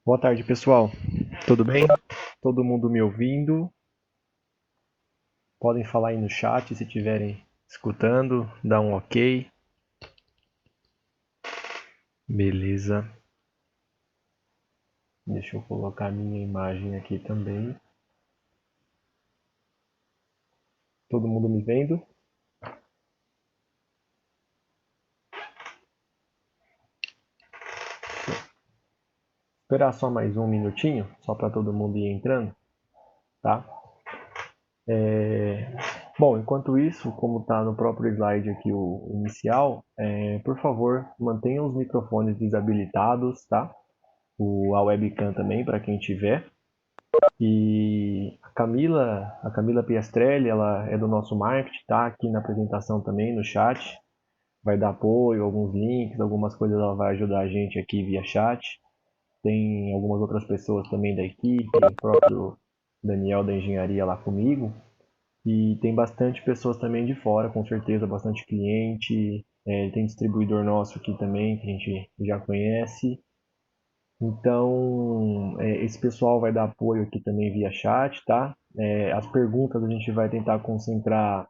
Boa tarde, pessoal. Tudo bem? Todo mundo me ouvindo? Podem falar aí no chat se estiverem escutando, dá um ok. Beleza. Deixa eu colocar minha imagem aqui também. Todo mundo me vendo? Esperar só mais um minutinho, só para todo mundo ir entrando, tá? Bom, enquanto isso, como está no próprio slide aqui o inicial, por favor, mantenham os microfones desabilitados, tá? A webcam também, para quem tiver. E a Camila Piastrelli, ela é do nosso marketing, tá aqui na apresentação também, no chat. Vai dar apoio, alguns links, algumas coisas ela vai ajudar a gente aqui via chat. Tem algumas outras pessoas também da equipe, o próprio Daniel da engenharia lá comigo. E tem bastante pessoas também de fora, com certeza, bastante cliente. Tem distribuidor nosso aqui também, que a gente já conhece. Então, esse pessoal vai dar apoio aqui também via chat, tá? As perguntas a gente vai tentar concentrar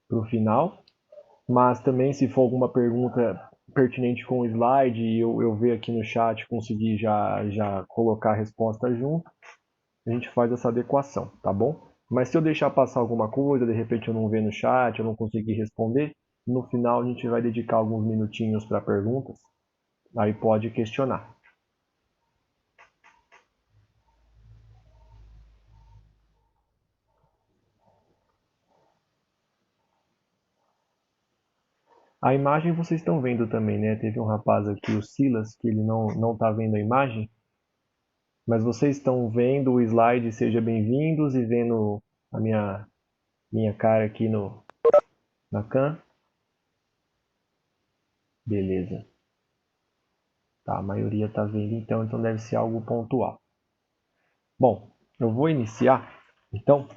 para o final, mas também se for alguma pergunta pertinente com o slide e eu ver aqui no chat conseguir já colocar a resposta junto, a gente faz essa adequação, tá bom? Mas se eu deixar passar alguma coisa, de repente eu não ver no chat, eu não conseguir responder, no final a gente vai dedicar alguns minutinhos para perguntas, aí pode questionar. A imagem vocês estão vendo também, né? Teve um rapaz aqui, o Silas, que ele não está vendo a imagem, mas vocês estão vendo o slide, seja bem-vindos, e vendo a minha cara aqui na cam. Beleza. Tá, a maioria está vendo então deve ser algo pontual. Bom, eu vou iniciar, então,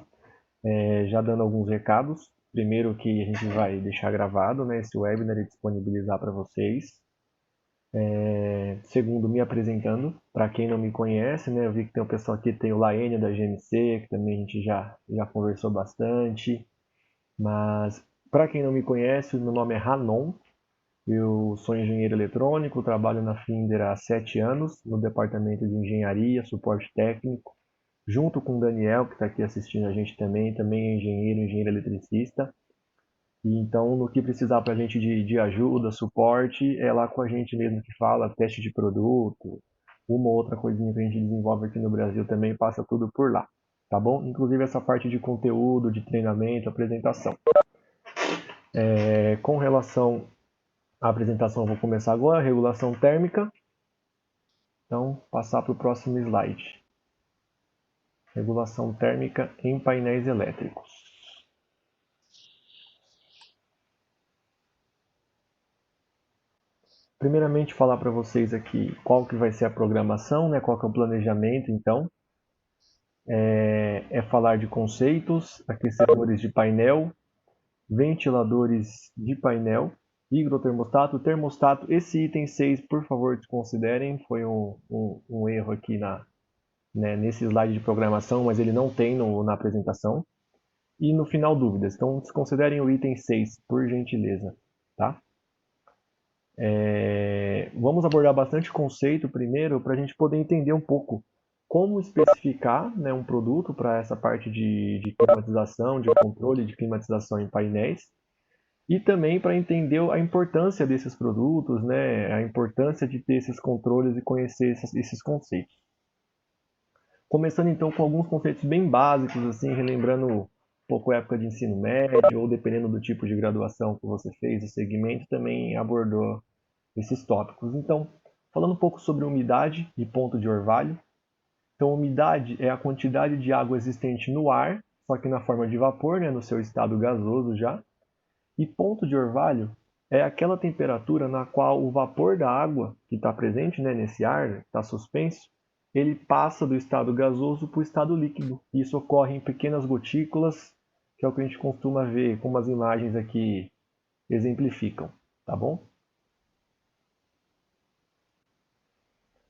já dando alguns recados. Primeiro que a gente vai deixar gravado, né, esse webinar e disponibilizar para vocês. Segundo, me apresentando, para quem não me conhece, né, eu vi que tem um pessoal aqui, tem o Laene da GMC, que também a gente já conversou bastante, mas para quem não me conhece, o meu nome é Ranon, eu sou engenheiro eletrônico, trabalho na Finder há 7 anos, no departamento de engenharia, suporte técnico, junto com o Daniel, que está aqui assistindo a gente também é engenheiro eletricista. E então, no que precisar para a gente de ajuda, suporte, é lá com a gente mesmo que fala, teste de produto, uma ou outra coisinha que a gente desenvolve aqui no Brasil também passa tudo por lá, tá bom? Inclusive essa parte de conteúdo, de treinamento, apresentação. Com relação à apresentação, eu vou começar agora, regulação térmica. Então, passar para o próximo slide. Regulação térmica em painéis elétricos. Primeiramente, falar para vocês aqui qual que vai ser a programação, né? Qual que é o planejamento, então. Falar de conceitos, aquecedores de painel, ventiladores de painel, higrotermostato, termostato. Esse item 6, por favor, desconsiderem, foi um erro aqui nesse slide de programação, mas ele não tem na apresentação. E no final, dúvidas. Então, desconsiderem o item 6, por gentileza. Tá? Vamos abordar bastante conceito primeiro para a gente poder entender um pouco como especificar, né, um produto para essa parte de climatização, de controle de climatização em painéis, e também para entender a importância desses produtos, né, a importância de ter esses controles e conhecer esses conceitos. Começando então com alguns conceitos bem básicos, assim, relembrando um pouco a época de ensino médio, ou dependendo do tipo de graduação que você fez, o segmento também abordou esses tópicos. Então, falando um pouco sobre umidade e ponto de orvalho. Então, umidade é a quantidade de água existente no ar, só que na forma de vapor, né, no seu estado gasoso já. E ponto de orvalho é aquela temperatura na qual o vapor da água que está presente, né, nesse ar, que está suspenso, ele passa do estado gasoso para o estado líquido. Isso ocorre em pequenas gotículas, que é o que a gente costuma ver, como as imagens aqui exemplificam, tá bom?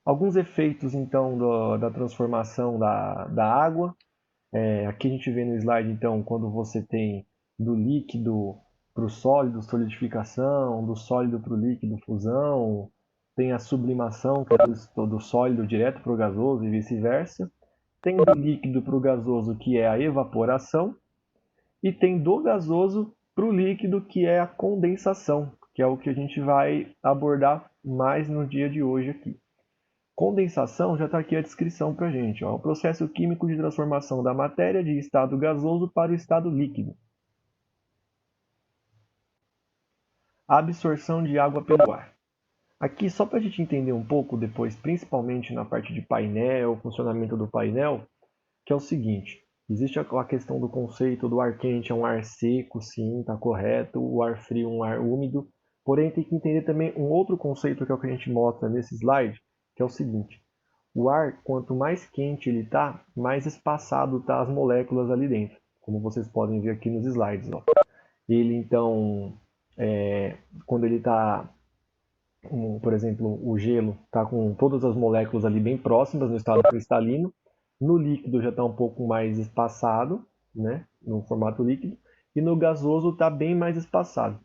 Alguns efeitos, então, da transformação da água. Aqui a gente vê no slide, então, quando você tem do líquido para o sólido, solidificação, do sólido para o líquido, fusão, tem a sublimação, que é do sólido direto para o gasoso e vice-versa. Tem do líquido para o gasoso, que é a evaporação, e tem do gasoso para o líquido, que é a condensação, que é o que a gente vai abordar mais no dia de hoje aqui. Condensação, já está aqui a descrição para a gente. Ó, o processo químico de transformação da matéria de estado gasoso para o estado líquido. Absorção de água pelo ar. Aqui, só para a gente entender um pouco depois, principalmente na parte de painel, funcionamento do painel, que é o seguinte, existe a questão do conceito do ar quente é um ar seco, sim, está correto, o ar frio é um ar úmido, porém tem que entender também um outro conceito que é o que a gente mostra nesse slide, que é o seguinte, o ar, quanto mais quente ele está, mais espaçado tá as moléculas ali dentro, como vocês podem ver aqui nos slides. Ó. Ele, então, quando ele está, por exemplo, o gelo está com todas as moléculas ali bem próximas no estado cristalino, no líquido já está um pouco mais espaçado, né, no formato líquido, e no gasoso está bem mais espaçado.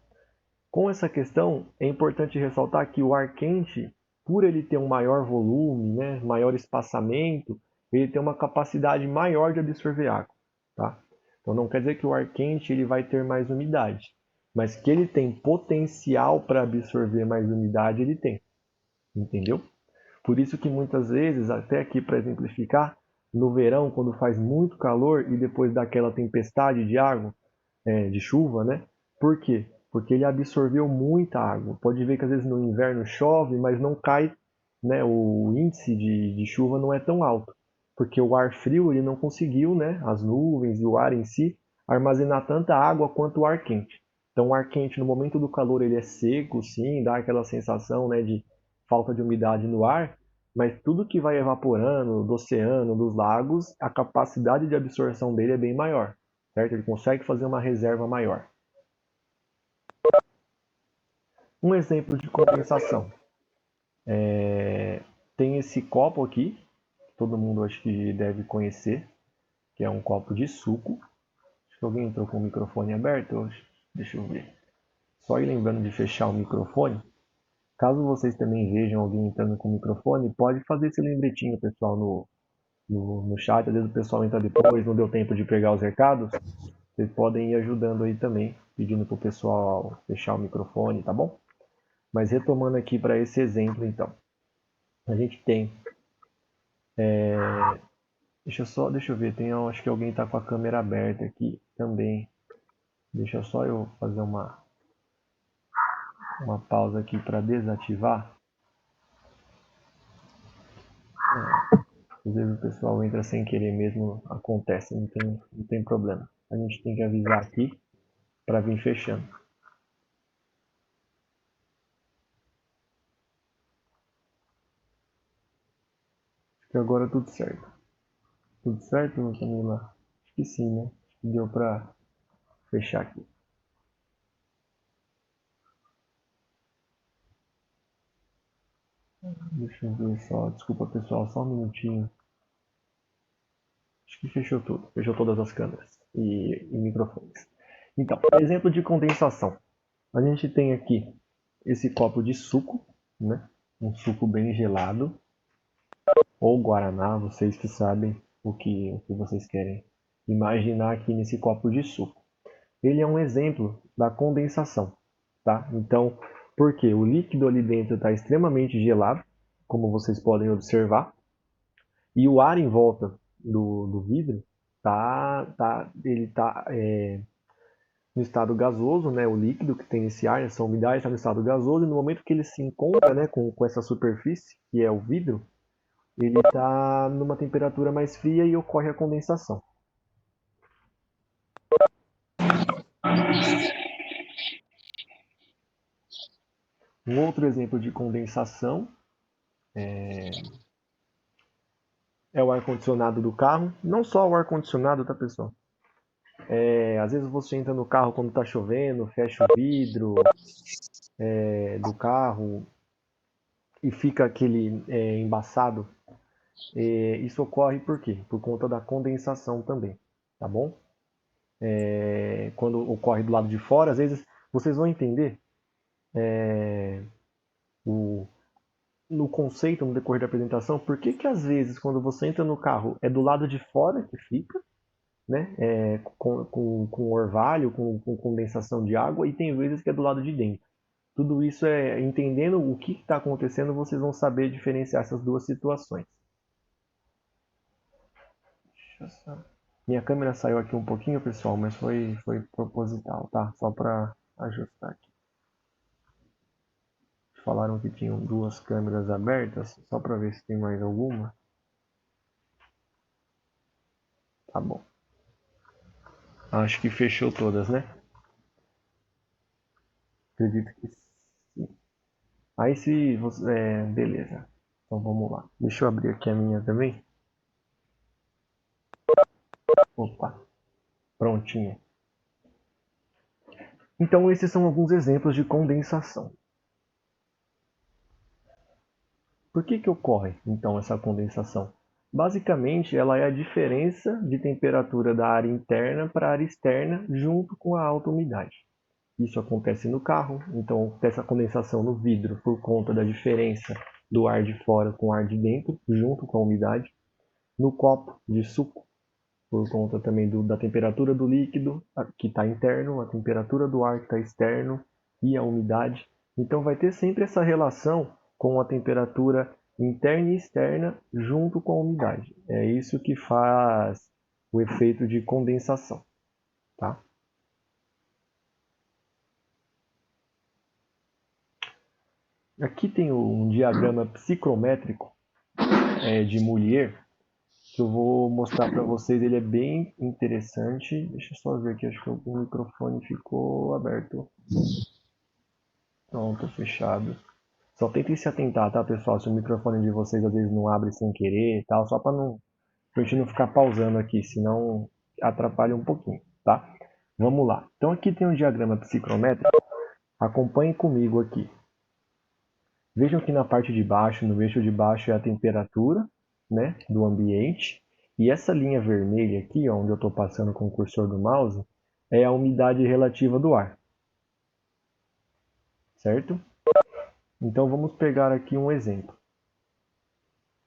Com essa questão, é importante ressaltar que o ar quente, por ele ter um maior volume, né, maior espaçamento, ele tem uma capacidade maior de absorver água. Tá? Então não quer dizer que o ar quente ele vai ter mais umidade, mas que ele tem potencial para absorver mais umidade, ele tem. Entendeu? Por isso que muitas vezes, até aqui para exemplificar, no verão, quando faz muito calor e depois daquela tempestade de água, de chuva, né? Por quê? Porque ele absorveu muita água. Pode ver que às vezes no inverno chove, mas não cai, né? O índice de chuva não é tão alto, porque o ar frio ele não conseguiu, né? As nuvens e o ar em si armazenar tanta água quanto o ar quente. Então o ar quente no momento do calor ele é seco, sim, dá aquela sensação, né, de falta de umidade no ar, mas tudo que vai evaporando do oceano, dos lagos, a capacidade de absorção dele é bem maior, certo? Ele consegue fazer uma reserva maior. Um exemplo de condensação. Tem esse copo aqui, que todo mundo acho que deve conhecer, que é um copo de suco. Acho que alguém entrou com o microfone aberto, deixa eu ver. Só ir lembrando de fechar o microfone. Caso vocês também vejam alguém entrando com o microfone, pode fazer esse lembretinho, pessoal, no chat. Às vezes o pessoal entra depois, não deu tempo de pegar os recados. Vocês podem ir ajudando aí também, pedindo para o pessoal fechar o microfone, tá bom? Mas retomando aqui para esse exemplo, então. A gente tem... Deixa eu ver, acho que alguém está com a câmera aberta aqui também. Deixa só eu fazer uma pausa aqui para desativar. Às vezes o pessoal entra sem querer mesmo, acontece, não tem problema. A gente tem que avisar aqui para vir fechando. Acho que agora tudo certo. Tudo certo, Camila? Acho que sim, né? Acho que deu para fechar aqui. Deixa eu ver só. Desculpa, pessoal, só um minutinho. Acho que fechou tudo. Fechou todas as câmeras e microfones. Então, exemplo de condensação. A gente tem aqui esse copo de suco, né? Um suco bem gelado. Ou guaraná, vocês que sabem o que vocês querem imaginar aqui nesse copo de suco. Ele é um exemplo da condensação, tá? Então, por quê? O líquido ali dentro está extremamente gelado, como vocês podem observar, e o ar em volta do vidro ele tá no estado gasoso, né? O líquido que tem esse ar, essa umidade está no estado gasoso, e no momento que ele se encontra, né, com essa superfície, que é o vidro, ele está numa temperatura mais fria e ocorre a condensação. Um outro exemplo de condensação é o ar-condicionado do carro. Não só o ar-condicionado, tá, pessoal? Às vezes você entra no carro quando está chovendo, fecha o vidro do carro e fica aquele embaçado, isso ocorre por quê? Por conta da condensação também, tá bom? Quando ocorre do lado de fora, às vezes vocês vão entender no conceito, no decorrer da apresentação, por que que às vezes quando você entra no carro é do lado de fora que fica, né? Com orvalho, com condensação de água, e tem vezes que é do lado de dentro. Tudo isso entendendo o que está acontecendo, vocês vão saber diferenciar essas duas situações. Minha câmera saiu aqui um pouquinho, pessoal, mas foi proposital, tá? Só para ajustar aqui. Falaram que tinham duas câmeras abertas, só para ver se tem mais alguma. Tá bom. Acho que fechou todas, né? Acredito que sim. Aí se você... beleza. Então vamos lá. Deixa eu abrir aqui a minha também. Opa, prontinho. Então esses são alguns exemplos de condensação. Por que que ocorre, então, essa condensação? Basicamente, ela é a diferença de temperatura da área interna para a área externa junto com a alta umidade. Isso acontece no carro, então acontece a condensação no vidro por conta da diferença do ar de fora com o ar de dentro, junto com a umidade. No copo de suco, por conta também da temperatura do líquido que está interno, a temperatura do ar que está externo e a umidade. Então vai ter sempre essa relação com a temperatura interna e externa junto com a umidade. É isso que faz o efeito de condensação. Tá? Aqui tem um diagrama psicométrico de Moulier, que eu vou mostrar para vocês. Ele é bem interessante. Deixa eu só ver aqui, acho que o microfone ficou aberto. Pronto, fechado. Só tentem se atentar, tá, pessoal? Se o microfone de vocês às vezes não abre sem querer e tal, só para a gente não ficar pausando aqui, senão atrapalha um pouquinho, tá? Vamos lá. Então aqui tem um diagrama psicométrico. Acompanhem comigo aqui. Vejam que na parte de baixo, no eixo de baixo é a temperatura, né, do ambiente. E essa linha vermelha aqui, onde eu estou passando com o cursor do mouse, é a umidade relativa do ar. Certo? Então vamos pegar aqui um exemplo.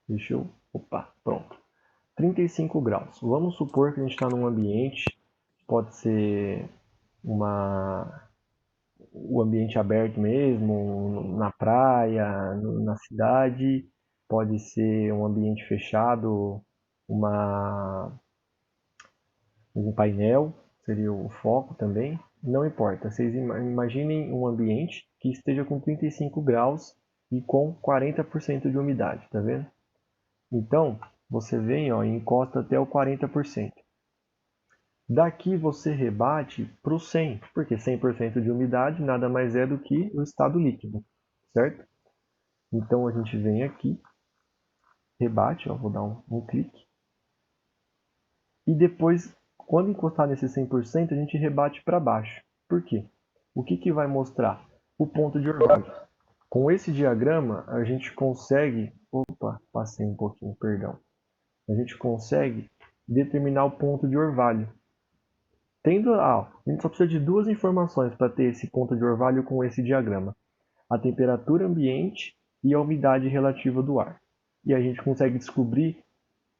Deixa eu... Opa, pronto. 35 graus. Vamos supor que a gente está num ambiente, pode ser o ambiente aberto mesmo, na praia, na cidade, pode ser um ambiente fechado, um painel, seria o foco também, não importa. Vocês imaginem um ambiente que esteja com 35 graus e com 40% de umidade, tá vendo? Então, você vem e encosta até o 40%. Daqui você rebate para o 100, porque 100% de umidade nada mais é do que o estado líquido, certo? Então a gente vem aqui, rebate, vou dar um clique. E depois, quando encostar nesse 100%, a gente rebate para baixo. Por quê? O que vai mostrar? O ponto de orvalho. Com esse diagrama, a gente consegue... Opa, passei um pouquinho, perdão. A gente consegue determinar o ponto de orvalho. A gente só precisa de duas informações para ter esse ponto de orvalho com esse diagrama. A temperatura ambiente e a umidade relativa do ar. E a gente consegue descobrir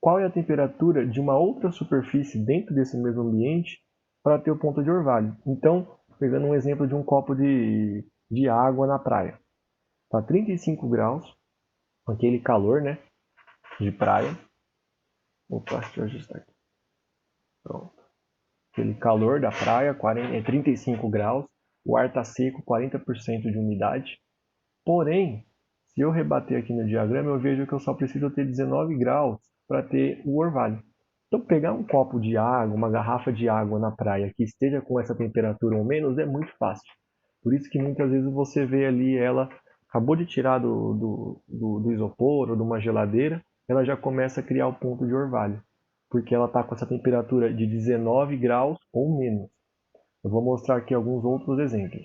qual é a temperatura de uma outra superfície dentro desse mesmo ambiente para ter o ponto de orvalho. Então, pegando um exemplo de um copo de água na praia. Está 35 graus, aquele calor, né, de praia. Opa, deixa eu ajustar aqui. Pronto. Aquele calor da praia, 35 graus, o ar está seco, 40% de umidade. Porém, se eu rebater aqui no diagrama, eu vejo que eu só preciso ter 19 graus para ter o orvalho. Então, pegar um copo de água, uma garrafa de água na praia que esteja com essa temperatura ou menos é muito fácil. Por isso que muitas vezes você vê ali ela acabou de tirar do isopor ou de uma geladeira, ela já começa a criar o ponto de orvalho, porque ela está com essa temperatura de 19 graus ou menos. Eu vou mostrar aqui alguns outros exemplos.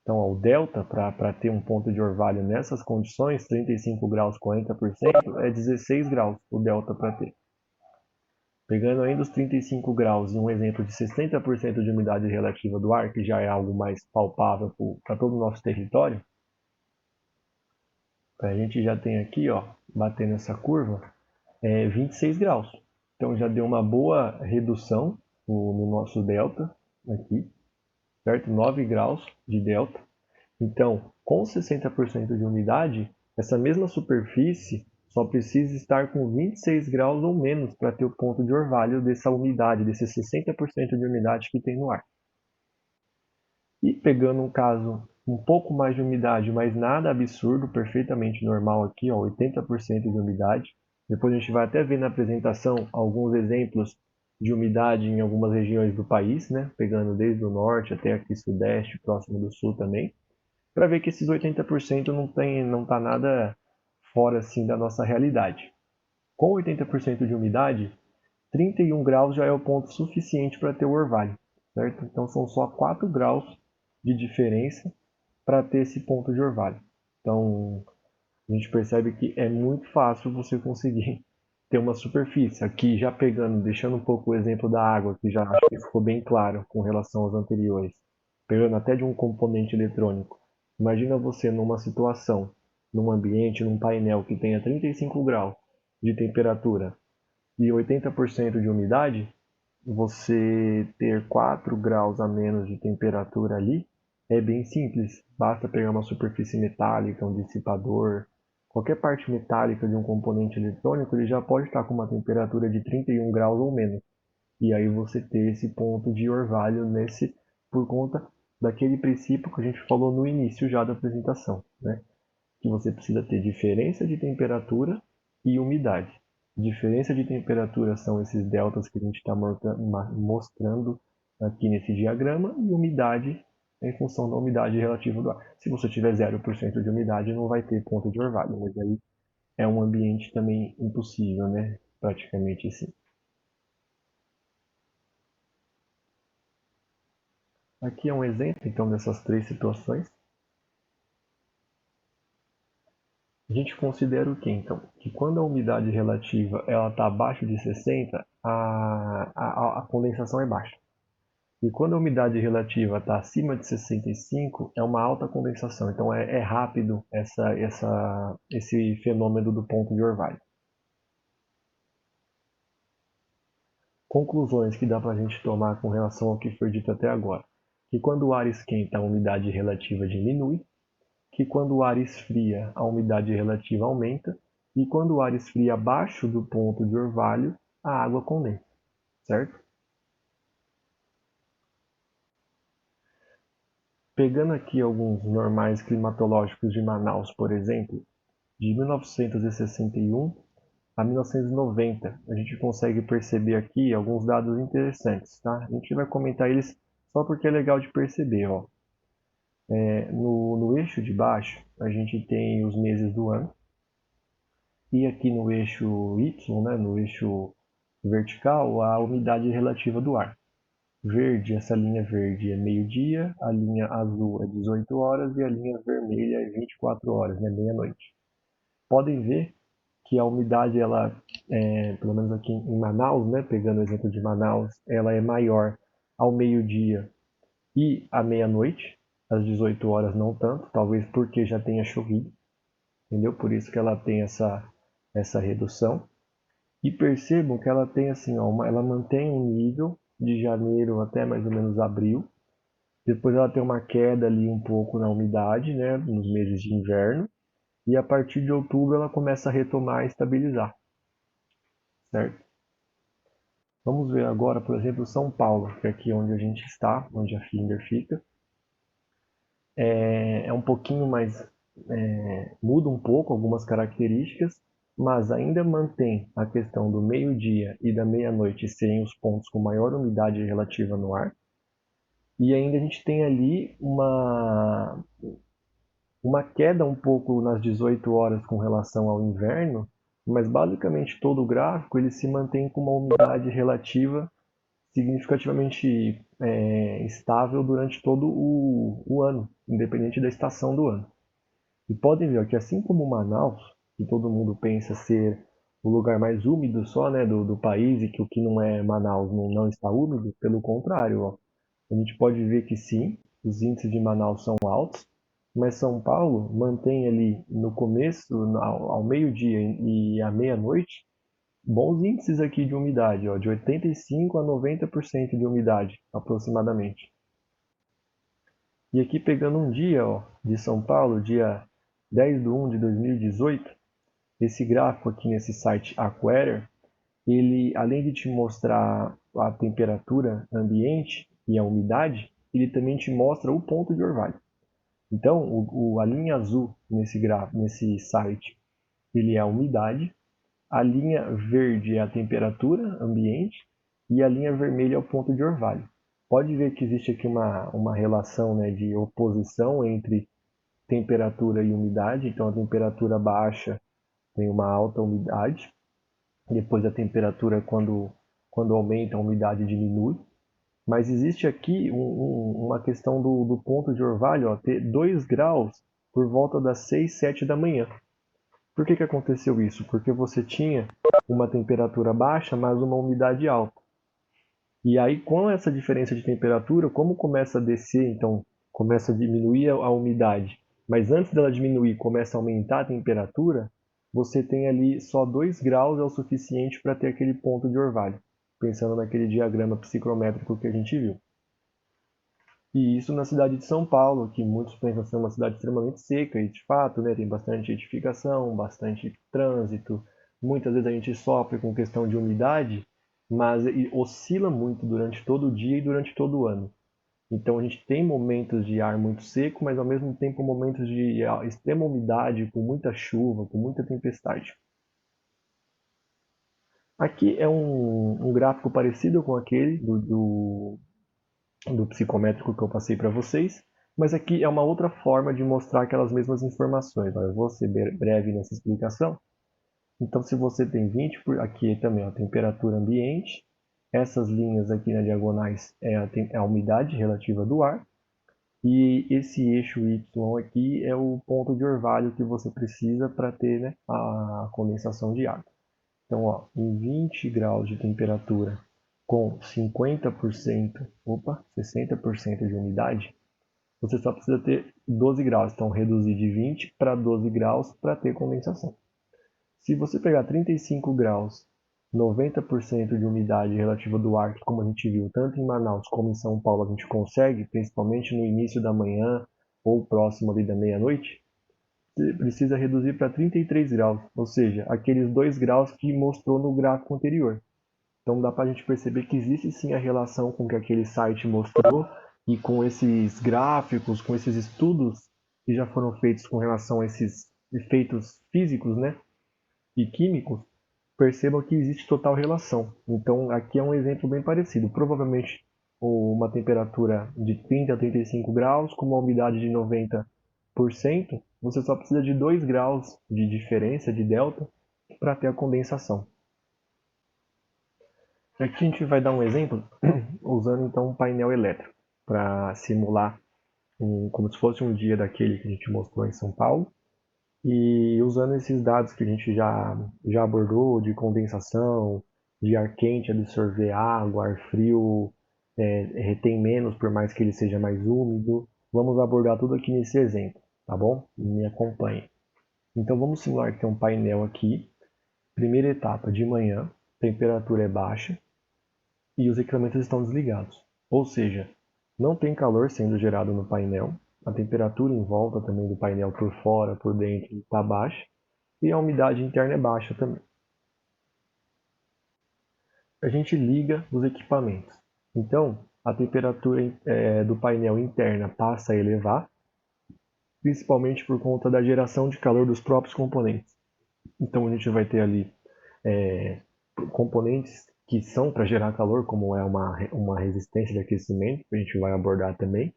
Então, ó, o delta, para ter um ponto de orvalho nessas condições, 35 graus, 40%, é 16 graus o delta para ter. Pegando ainda os 35 graus e um exemplo de 60% de umidade relativa do ar, que já é algo mais palpável para todo o nosso território, a gente já tem aqui, ó, batendo essa curva, 26 graus. Então já deu uma boa redução no nosso delta aqui, certo? 9 graus de delta. Então, com 60% de umidade, essa mesma superfície só precisa estar com 26 graus ou menos para ter o ponto de orvalho dessa umidade, desses 60% de umidade que tem no ar. E pegando um caso um pouco mais de umidade, mas nada absurdo, perfeitamente normal aqui, ó, 80% de umidade. Depois a gente vai até ver na apresentação alguns exemplos de umidade em algumas regiões do país, né? Pegando desde o norte até aqui sudeste, próximo do sul também, para ver que esses 80% não está nada fora assim da nossa realidade. Com 80% de umidade, 31 graus já é o ponto suficiente para ter o orvalho, certo? Então são só 4 graus de diferença para ter esse ponto de orvalho. Então a gente percebe que é muito fácil você conseguir ter uma superfície. Aqui já pegando, deixando um pouco o exemplo da água, que já acho que ficou bem claro com relação aos anteriores, pegando até de um componente eletrônico. Imagina você numa situação, num ambiente, num painel que tenha 35 graus de temperatura e 80% de umidade, você ter 4 graus a menos de temperatura ali é bem simples. Basta pegar uma superfície metálica, um dissipador, qualquer parte metálica de um componente eletrônico, ele já pode estar com uma temperatura de 31 graus ou menos. E aí você ter esse ponto de orvalho por conta daquele princípio que a gente falou no início já da apresentação, né? Que você precisa ter diferença de temperatura e umidade. Diferença de temperatura são esses deltas que a gente está mostrando aqui nesse diagrama, e umidade é em função da umidade relativa do ar. Se você tiver 0% de umidade, não vai ter ponto de orvalho, mas aí é um ambiente também impossível, né? Praticamente assim. Aqui é um exemplo, então, dessas três situações. A gente considera o que, então? Que quando a umidade relativa está abaixo de 60, a condensação é baixa. E quando a umidade relativa está acima de 65, é uma alta condensação. Então é rápido esse fenômeno do ponto de orvalho. Conclusões que dá para a gente tomar com relação ao que foi dito até agora. Que quando o ar esquenta, a umidade relativa diminui. Que quando o ar esfria, a umidade relativa aumenta. E quando o ar esfria abaixo do ponto de orvalho, a água condensa. Certo? Pegando aqui alguns normais climatológicos de Manaus, por exemplo, de 1961 a 1990, a gente consegue perceber aqui alguns dados interessantes, tá? A gente vai comentar eles só porque é legal de perceber, ó. No eixo de baixo, a gente tem os meses do ano, e aqui no eixo Y, né, no eixo vertical, a umidade relativa do ar. Verde, essa linha verde é meio-dia, a linha azul é 18 horas e a linha vermelha é 24 horas, né, meia-noite. Podem ver que a umidade, pelo menos aqui em Manaus, né, pegando o exemplo de Manaus, ela é maior ao meio-dia e à meia-noite, às 18 horas não tanto, talvez porque já tenha chovido, entendeu? Por isso que ela tem essa redução. E percebam que ela tem assim, ó, ela mantém um nível de janeiro até mais ou menos abril. Depois ela tem uma queda ali um pouco na umidade, né, nos meses de inverno. E a partir de outubro ela começa a retomar e estabilizar, certo? Vamos ver agora, por exemplo, São Paulo, que é aqui onde a gente está, onde a Flinder fica. É um pouquinho mais, muda um pouco algumas características, mas ainda mantém a questão do meio-dia e da meia-noite serem os pontos com maior umidade relativa no ar. E ainda a gente tem ali uma queda um pouco nas 18 horas com relação ao inverno, mas basicamente todo o gráfico ele se mantém com uma umidade relativa significativamente estável durante todo o ano, independente da estação do ano. E podem ver ó, que assim como Manaus, que todo mundo pensa ser o lugar mais úmido só, né, do país, e que o que não é Manaus não está úmido, pelo contrário, ó, a gente pode ver que sim, os índices de Manaus são altos, mas São Paulo mantém ali no começo, ao meio-dia e à meia-noite, bons índices aqui de umidade, ó, de 85 a 90% de umidade, aproximadamente. E aqui pegando um dia ó, de São Paulo, dia 10/1 de 2018, esse gráfico aqui nesse site AquaRater, ele além de te mostrar a temperatura ambiente e a umidade, ele também te mostra o ponto de orvalho. Então, a linha azul nesse gráfico, nesse site, ele é a umidade, a linha verde é a temperatura ambiente e a linha vermelha é o ponto de orvalho. Pode ver que existe aqui uma relação, né, de oposição entre temperatura e umidade. Então, a temperatura baixa tem uma alta umidade. Depois, a temperatura, quando aumenta, a umidade diminui. Mas existe aqui uma questão do ponto de orvalho, ó, ter 2 graus por volta das 6, 7 da manhã. Por que aconteceu isso? Porque você tinha uma temperatura baixa, mas uma umidade alta. E aí, com essa diferença de temperatura, como começa a descer, então começa a diminuir a umidade, mas antes dela diminuir, começa a aumentar a temperatura, você tem ali só 2 graus é o suficiente para ter aquele ponto de orvalho, pensando naquele diagrama psicrométrico que a gente viu. E isso na cidade de São Paulo, que muitos pensam ser uma cidade extremamente seca, e de fato, né, tem bastante edificação, bastante trânsito, muitas vezes a gente sofre com questão de umidade, mas oscila muito durante todo o dia e durante todo o ano. Então a gente tem momentos de ar muito seco, mas ao mesmo tempo momentos de extrema umidade, com muita chuva, com muita tempestade. Aqui é um gráfico parecido com aquele do psicométrico que eu passei para vocês, mas aqui é uma outra forma de mostrar aquelas mesmas informações. Eu vou ser breve nessa explicação. Então, se você tem 20, aqui também a temperatura ambiente, essas linhas aqui na diagonais é a umidade relativa do ar, e esse eixo Y aqui é o ponto de orvalho que você precisa para ter, né, a condensação de água. Então, ó, em 20 graus de temperatura com 50%, 60% de umidade, você só precisa ter 12 graus. Então, reduzir de 20 para 12 graus para ter condensação. Se você pegar 35 graus, 90% de umidade relativa do ar, que como a gente viu, tanto em Manaus como em São Paulo a gente consegue, principalmente no início da manhã ou próximo ali da meia-noite, você precisa reduzir para 33 graus, ou seja, aqueles 2 graus que mostrou no gráfico anterior. Então dá para a gente perceber que existe sim a relação com o que aquele site mostrou e com esses gráficos, com esses estudos que já foram feitos com relação a esses efeitos físicos, né, e químicos, percebam que existe total relação. Então aqui é um exemplo bem parecido. Provavelmente uma temperatura de 30 a 35 graus com uma umidade de 90%, você só precisa de 2 graus de diferença, de delta, para ter a condensação. Aqui a gente vai dar um exemplo usando então um painel elétrico para simular como se fosse um dia daquele que a gente mostrou em São Paulo, e usando esses dados que a gente já abordou de condensação, de ar quente absorver água, ar frio retém menos por mais que ele seja mais úmido, vamos abordar tudo aqui nesse exemplo, tá bom? Me acompanhe. Então vamos simular que tem um painel aqui, primeira etapa de manhã, temperatura é baixa, e os equipamentos estão desligados. Ou seja, não tem calor sendo gerado no painel, a temperatura em volta também do painel por fora, por dentro, está baixa, e a umidade interna é baixa também. A gente liga os equipamentos. Então, a temperatura do painel interna passa a elevar, principalmente por conta da geração de calor dos próprios componentes. Então, a gente vai ter ali componentes que são para gerar calor, como é uma resistência de aquecimento, que a gente vai abordar também,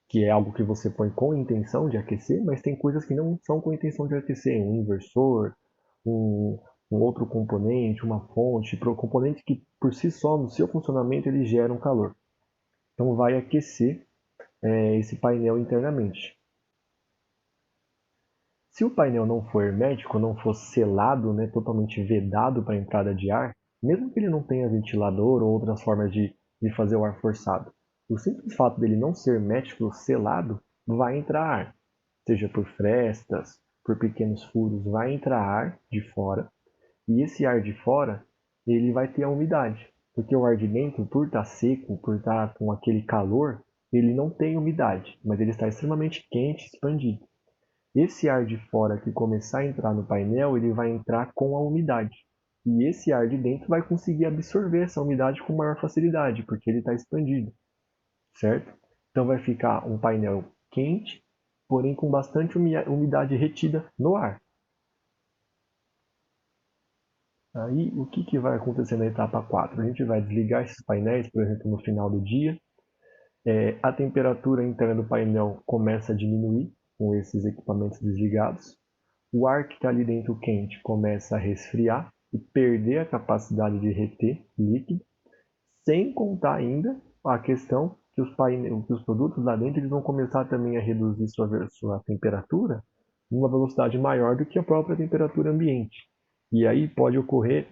que é algo que você põe com intenção de aquecer, mas tem coisas que não são com intenção de aquecer, um inversor, um, um outro componente, uma fonte, componente que por si só, no seu funcionamento, ele gera um calor. Então vai aquecer esse painel internamente. Se o painel não for hermético, não for selado, né, totalmente vedado para a entrada de ar, mesmo que ele não tenha ventilador ou outras formas de fazer o ar forçado, o simples fato dele não ser hermético, selado, vai entrar ar. Seja por frestas, por pequenos furos, vai entrar ar de fora. E esse ar de fora, ele vai ter a umidade. Porque o ar de dentro, por estar seco, por estar com aquele calor, ele não tem umidade, mas ele está extremamente quente, expandido. Esse ar de fora que começar a entrar no painel, ele vai entrar com a umidade. E esse ar de dentro vai conseguir absorver essa umidade com maior facilidade, porque ele está expandido, certo? Então vai ficar um painel quente, porém com bastante umidade retida no ar. Aí o que vai acontecer na etapa 4? A gente vai desligar esses painéis, por exemplo, no final do dia. A temperatura interna do painel começa a diminuir com esses equipamentos desligados. O ar que está ali dentro quente começa a resfriar e perder a capacidade de reter líquido, sem contar ainda a questão que que os produtos lá dentro eles vão começar também a reduzir sua temperatura em uma velocidade maior do que a própria temperatura ambiente. E aí pode ocorrer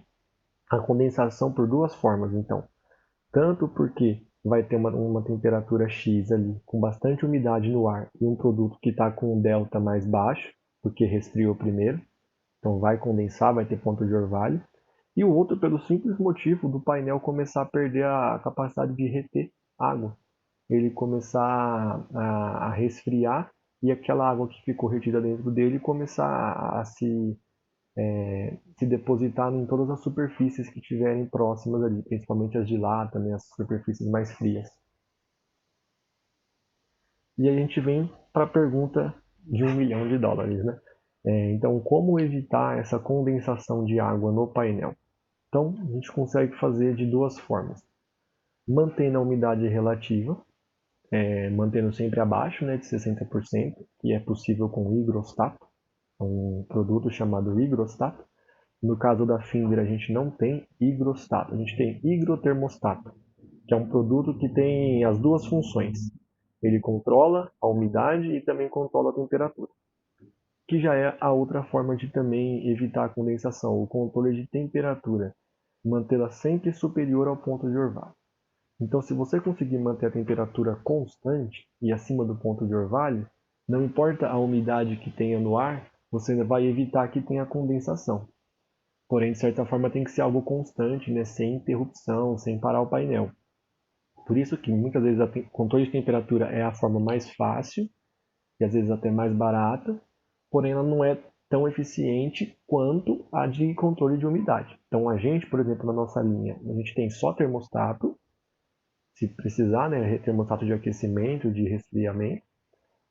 a condensação por duas formas, então. Tanto porque vai ter uma temperatura X ali, com bastante umidade no ar, e um produto que está com um delta mais baixo, porque resfriou primeiro, então vai condensar, vai ter ponto de orvalho. E o outro pelo simples motivo do painel começar a perder a capacidade de reter água. Ele começar a resfriar e aquela água que ficou retida dentro dele começar a se depositar em todas as superfícies que estiverem próximas ali, principalmente as de lá, também as superfícies mais frias. E a gente vem para a pergunta de US$ 1 milhão, né? Então, como evitar essa condensação de água no painel? Então, a gente consegue fazer de duas formas. Mantendo a umidade relativa, mantendo sempre abaixo, né, de 60%, que é possível com higrostato, um produto chamado higrostato. No caso da Finder, a gente não tem higrostato, a gente tem higrotermostato, que é um produto que tem as duas funções. Ele controla a umidade e também controla a temperatura, que já é a outra forma de também evitar a condensação, o controle de temperatura, mantê-la sempre superior ao ponto de orvalho. Então, se você conseguir manter a temperatura constante e acima do ponto de orvalho, não importa a umidade que tenha no ar, você vai evitar que tenha condensação. Porém, de certa forma, tem que ser algo constante, né? Sem interrupção, sem parar o painel. Por isso que muitas vezes o controle de temperatura é a forma mais fácil e às vezes até mais barata, porém ela não é tão eficiente quanto a de controle de umidade. Então a gente, por exemplo, na nossa linha, a gente tem só termostato, se precisar, né, termostato de aquecimento, de resfriamento,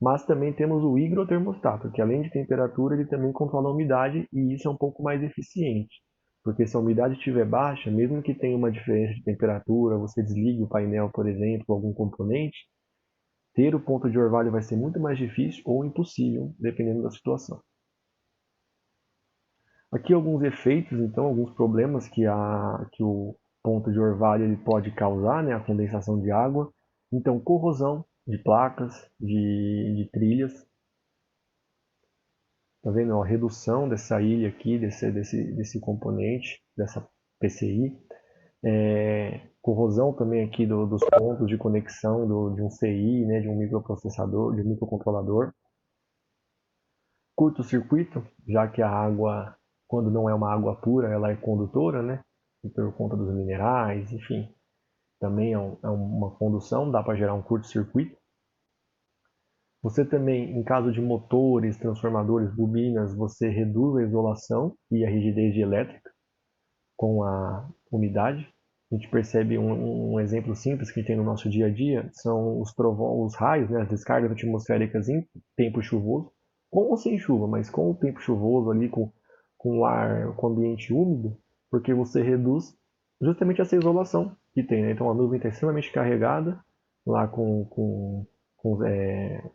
mas também temos o higrotermostato, que além de temperatura, ele também controla a umidade e isso é um pouco mais eficiente. Porque se a umidade estiver baixa, mesmo que tenha uma diferença de temperatura, você desligue o painel, por exemplo, algum componente, ter o ponto de orvalho vai ser muito mais difícil ou impossível, dependendo da situação. Aqui alguns efeitos, então, alguns problemas que o ponto de orvalho ele pode causar, né, a condensação de água. Então, corrosão de placas, de trilhas. Tá vendo? A redução dessa ilha aqui, desse componente, dessa PCI. Corrosão também aqui dos pontos de conexão de um CI, né, de um microprocessador, de um microcontrolador. Curto-circuito, já que a água, quando não é uma água pura, ela é condutora, né? Por conta dos minerais, enfim. Também é uma condução, dá para gerar um curto-circuito. Você também, em caso de motores, transformadores, bobinas, você reduz a isolação e a rigidez elétrica com a umidade. A gente percebe um exemplo simples que tem no nosso dia a dia, são os raios, né, as descargas atmosféricas em tempo chuvoso, com ou sem chuva, mas com o tempo chuvoso ali, com o ar, com o ambiente úmido, porque você reduz justamente essa isolação que tem, né? Então a nuvem está extremamente carregada, lá com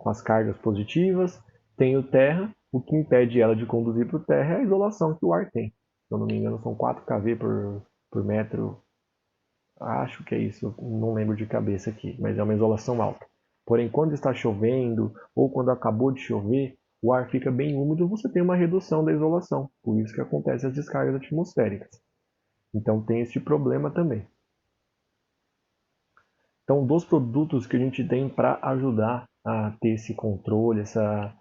as cargas positivas, tem o terra, o que impede ela de conduzir para o terra é a isolação que o ar tem. Se eu não me engano, são 4 kV por metro Acho que é isso, não lembro de cabeça aqui, mas é uma isolação alta. Porém, quando está chovendo ou quando acabou de chover, o ar fica bem úmido, você tem uma redução da isolação. Por isso que acontecem as descargas atmosféricas. Então tem esse problema também. Então, dos produtos que a gente tem para ajudar a ter esse controle, essa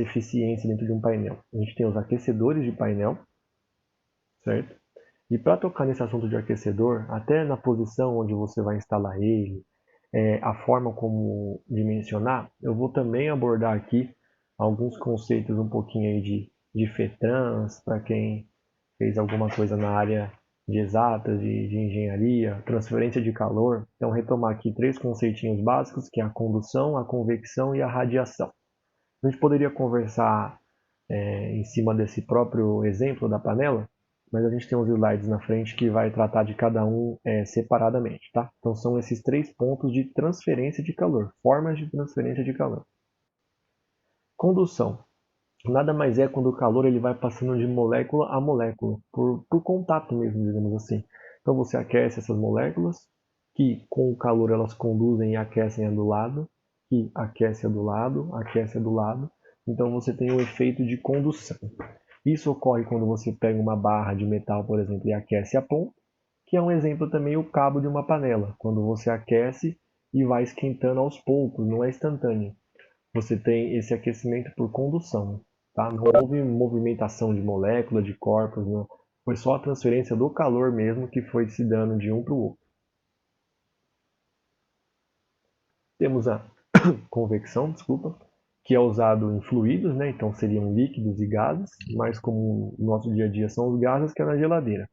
eficiência dentro de um painel, a gente tem os aquecedores de painel, certo? E para tocar nesse assunto de aquecedor, até na posição onde você vai instalar ele, a forma como dimensionar, eu vou também abordar aqui alguns conceitos um pouquinho aí de FETrans, para quem fez alguma coisa na área de exatas, de engenharia, transferência de calor. Então, retomar aqui três conceitinhos básicos, que é a condução, a convecção e a radiação. A gente poderia conversar em cima desse próprio exemplo da panela, mas a gente tem uns slides na frente que vai tratar de cada um separadamente, tá? Então são esses três pontos de transferência de calor, formas de transferência de calor. Condução. Nada mais é quando o calor ele vai passando de molécula a molécula, por contato mesmo, digamos assim. Então você aquece essas moléculas, que com o calor elas conduzem e aquecem a do lado, que aquece a do lado, aquece a do lado. Então você tem o efeito de condução. Isso ocorre quando você pega uma barra de metal, por exemplo, e aquece a ponta, que é um exemplo também o cabo de uma panela, quando você aquece e vai esquentando aos poucos, não é instantâneo. Você tem esse aquecimento por condução, tá? Não houve movimentação de molécula, de corpos, não. Foi só a transferência do calor mesmo que foi se dando de um para o outro. Temos a convecção, desculpa, que é usado em fluidos, né? Então seriam líquidos e gases, mas como no nosso dia a dia são os gases, que é na geladeira.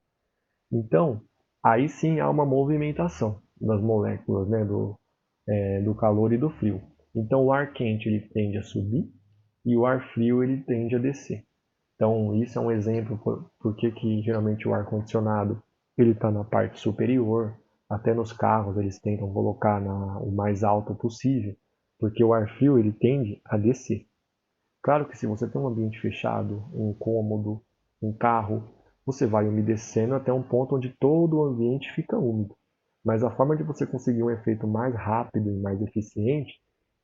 Então, aí sim há uma movimentação das moléculas, né? Do calor e do frio. Então, o ar quente ele tende a subir e o ar frio ele tende a descer. Então, isso é um exemplo porque que geralmente o ar condicionado ele está na parte superior, até nos carros eles tentam colocar o mais alto possível, porque o ar frio ele tende a descer. Claro que se você tem um ambiente fechado, um cômodo, um carro, você vai umedecendo até um ponto onde todo o ambiente fica úmido. Mas a forma de você conseguir um efeito mais rápido e mais eficiente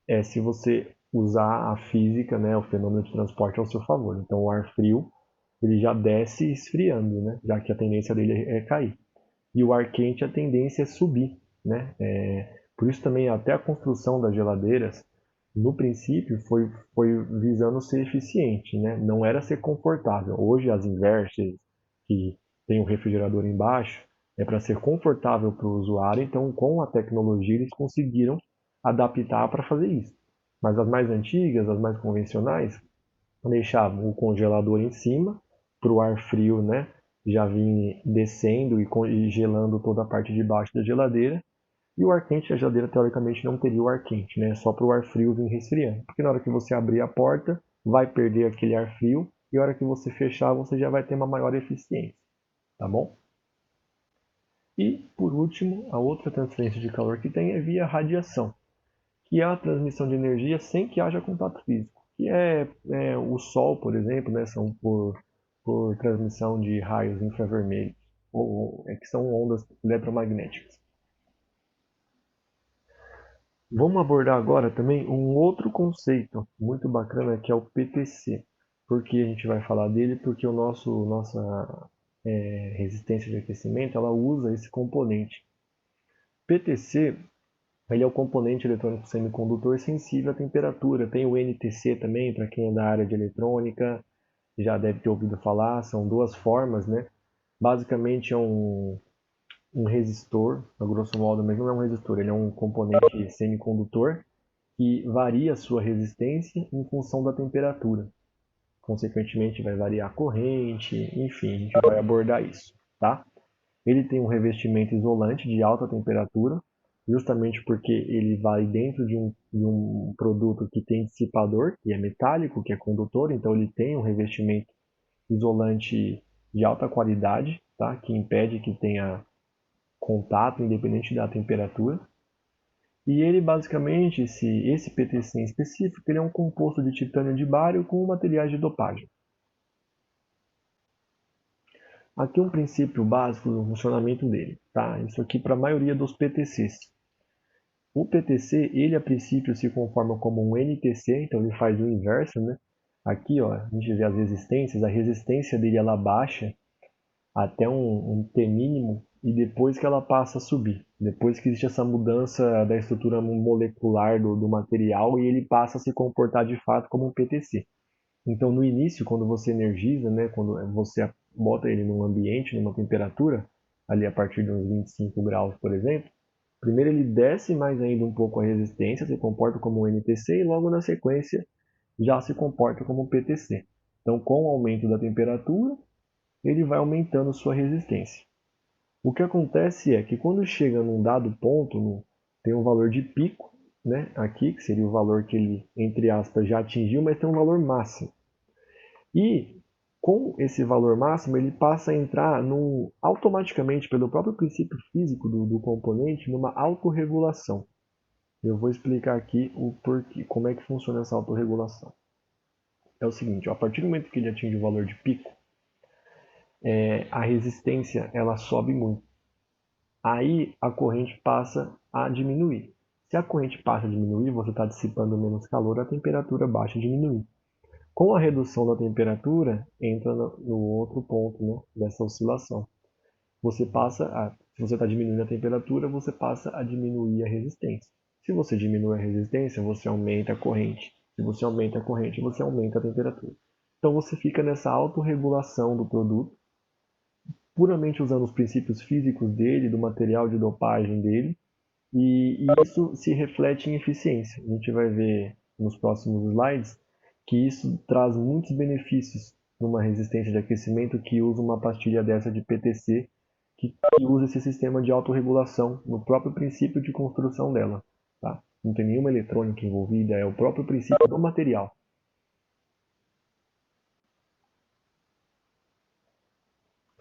é se você usar a física, né, o fenômeno de transporte ao seu favor. Então o ar frio ele já desce esfriando, né, já que a tendência dele é cair. E o ar quente a tendência é subir, né? Por isso também até a construção das geladeiras no princípio foi visando ser eficiente, né? Não era ser confortável. Hoje as inverters que tem o refrigerador embaixo é para ser confortável para o usuário, então com a tecnologia eles conseguiram adaptar para fazer isso. Mas as mais antigas, as mais convencionais, deixavam o congelador em cima para o ar frio, né, já vir descendo e gelando toda a parte de baixo da geladeira. E o ar quente, a geladeira teoricamente não teria o ar quente, né? Só para o ar frio vir resfriando. Porque na hora que você abrir a porta, vai perder aquele ar frio e na hora que você fechar, você já vai ter uma maior eficiência, tá bom? E, por último, a outra transferência de calor que tem é via radiação, que é a transmissão de energia sem que haja contato físico, que é o Sol, por exemplo, né? São por transmissão de raios infravermelhos, que são ondas eletromagnéticas. Vamos abordar agora também um outro conceito muito bacana que é o PTC. Por que a gente vai falar dele? Porque nossa resistência de aquecimento ela usa esse componente. PTC ele é o componente eletrônico semicondutor sensível à temperatura. Tem o NTC também, para quem é da área de eletrônica, já deve ter ouvido falar. São duas formas, né? Basicamente é um resistor, a grosso modo, mas não é um resistor, ele é um componente semicondutor que varia a sua resistência em função da temperatura. Consequentemente, vai variar a corrente, enfim, a gente vai abordar isso, tá? Ele tem um revestimento isolante de alta temperatura, justamente porque ele vai dentro de um produto que tem dissipador, que é metálico, que é condutor, então ele tem um revestimento isolante de alta qualidade, tá? Que impede que tenha contato independente da temperatura. E ele basicamente, esse PTC em específico, ele é um composto de titânio de bário com materiais de dopagem. Aqui um princípio básico do funcionamento dele, tá? Isso aqui para a maioria dos PTCs. O PTC, ele a princípio se conforma como um NTC, então ele faz o inverso, né? Aqui, ó, a gente vê as resistências, a resistência dele ela baixa até um T mínimo e depois que ela passa a subir. Depois que existe essa mudança da estrutura molecular do material e ele passa a se comportar de fato como um PTC. Então, no início, quando você energiza, né, quando você bota ele num ambiente, numa temperatura, ali a partir de uns 25 graus, por exemplo, primeiro ele desce mais ainda um pouco a resistência, se comporta como um NTC e logo na sequência já se comporta como um PTC. Então, com o aumento da temperatura, ele vai aumentando sua resistência. O que acontece é que quando chega num dado ponto, tem um valor de pico, né, aqui, que seria o valor que ele, entre aspas, já atingiu, mas tem um valor máximo. E com esse valor máximo, ele passa a entrar automaticamente, pelo próprio princípio físico do componente, numa autorregulação. Eu vou explicar aqui o porquê, como é que funciona essa autorregulação. É o seguinte, a partir do momento que ele atinge o valor de pico, a resistência ela sobe muito. Aí a corrente passa a diminuir. Se a corrente passa a diminuir, você está dissipando menos calor, a temperatura baixa a diminuir. Com a redução da temperatura, entra no outro ponto, né, dessa oscilação. Se você está diminuindo a temperatura, você passa a diminuir a resistência. Se você diminui a resistência, você aumenta a corrente. Se você aumenta a corrente, você aumenta a temperatura. Então você fica nessa autorregulação do produto, puramente usando os princípios físicos dele, do material de dopagem dele, e isso se reflete em eficiência. A gente vai ver nos próximos slides que isso traz muitos benefícios numa resistência de aquecimento que usa uma pastilha dessa de PTC, que usa esse sistema de autorregulação no próprio princípio de construção dela. Tá? Não tem nenhuma eletrônica envolvida, é o próprio princípio do material.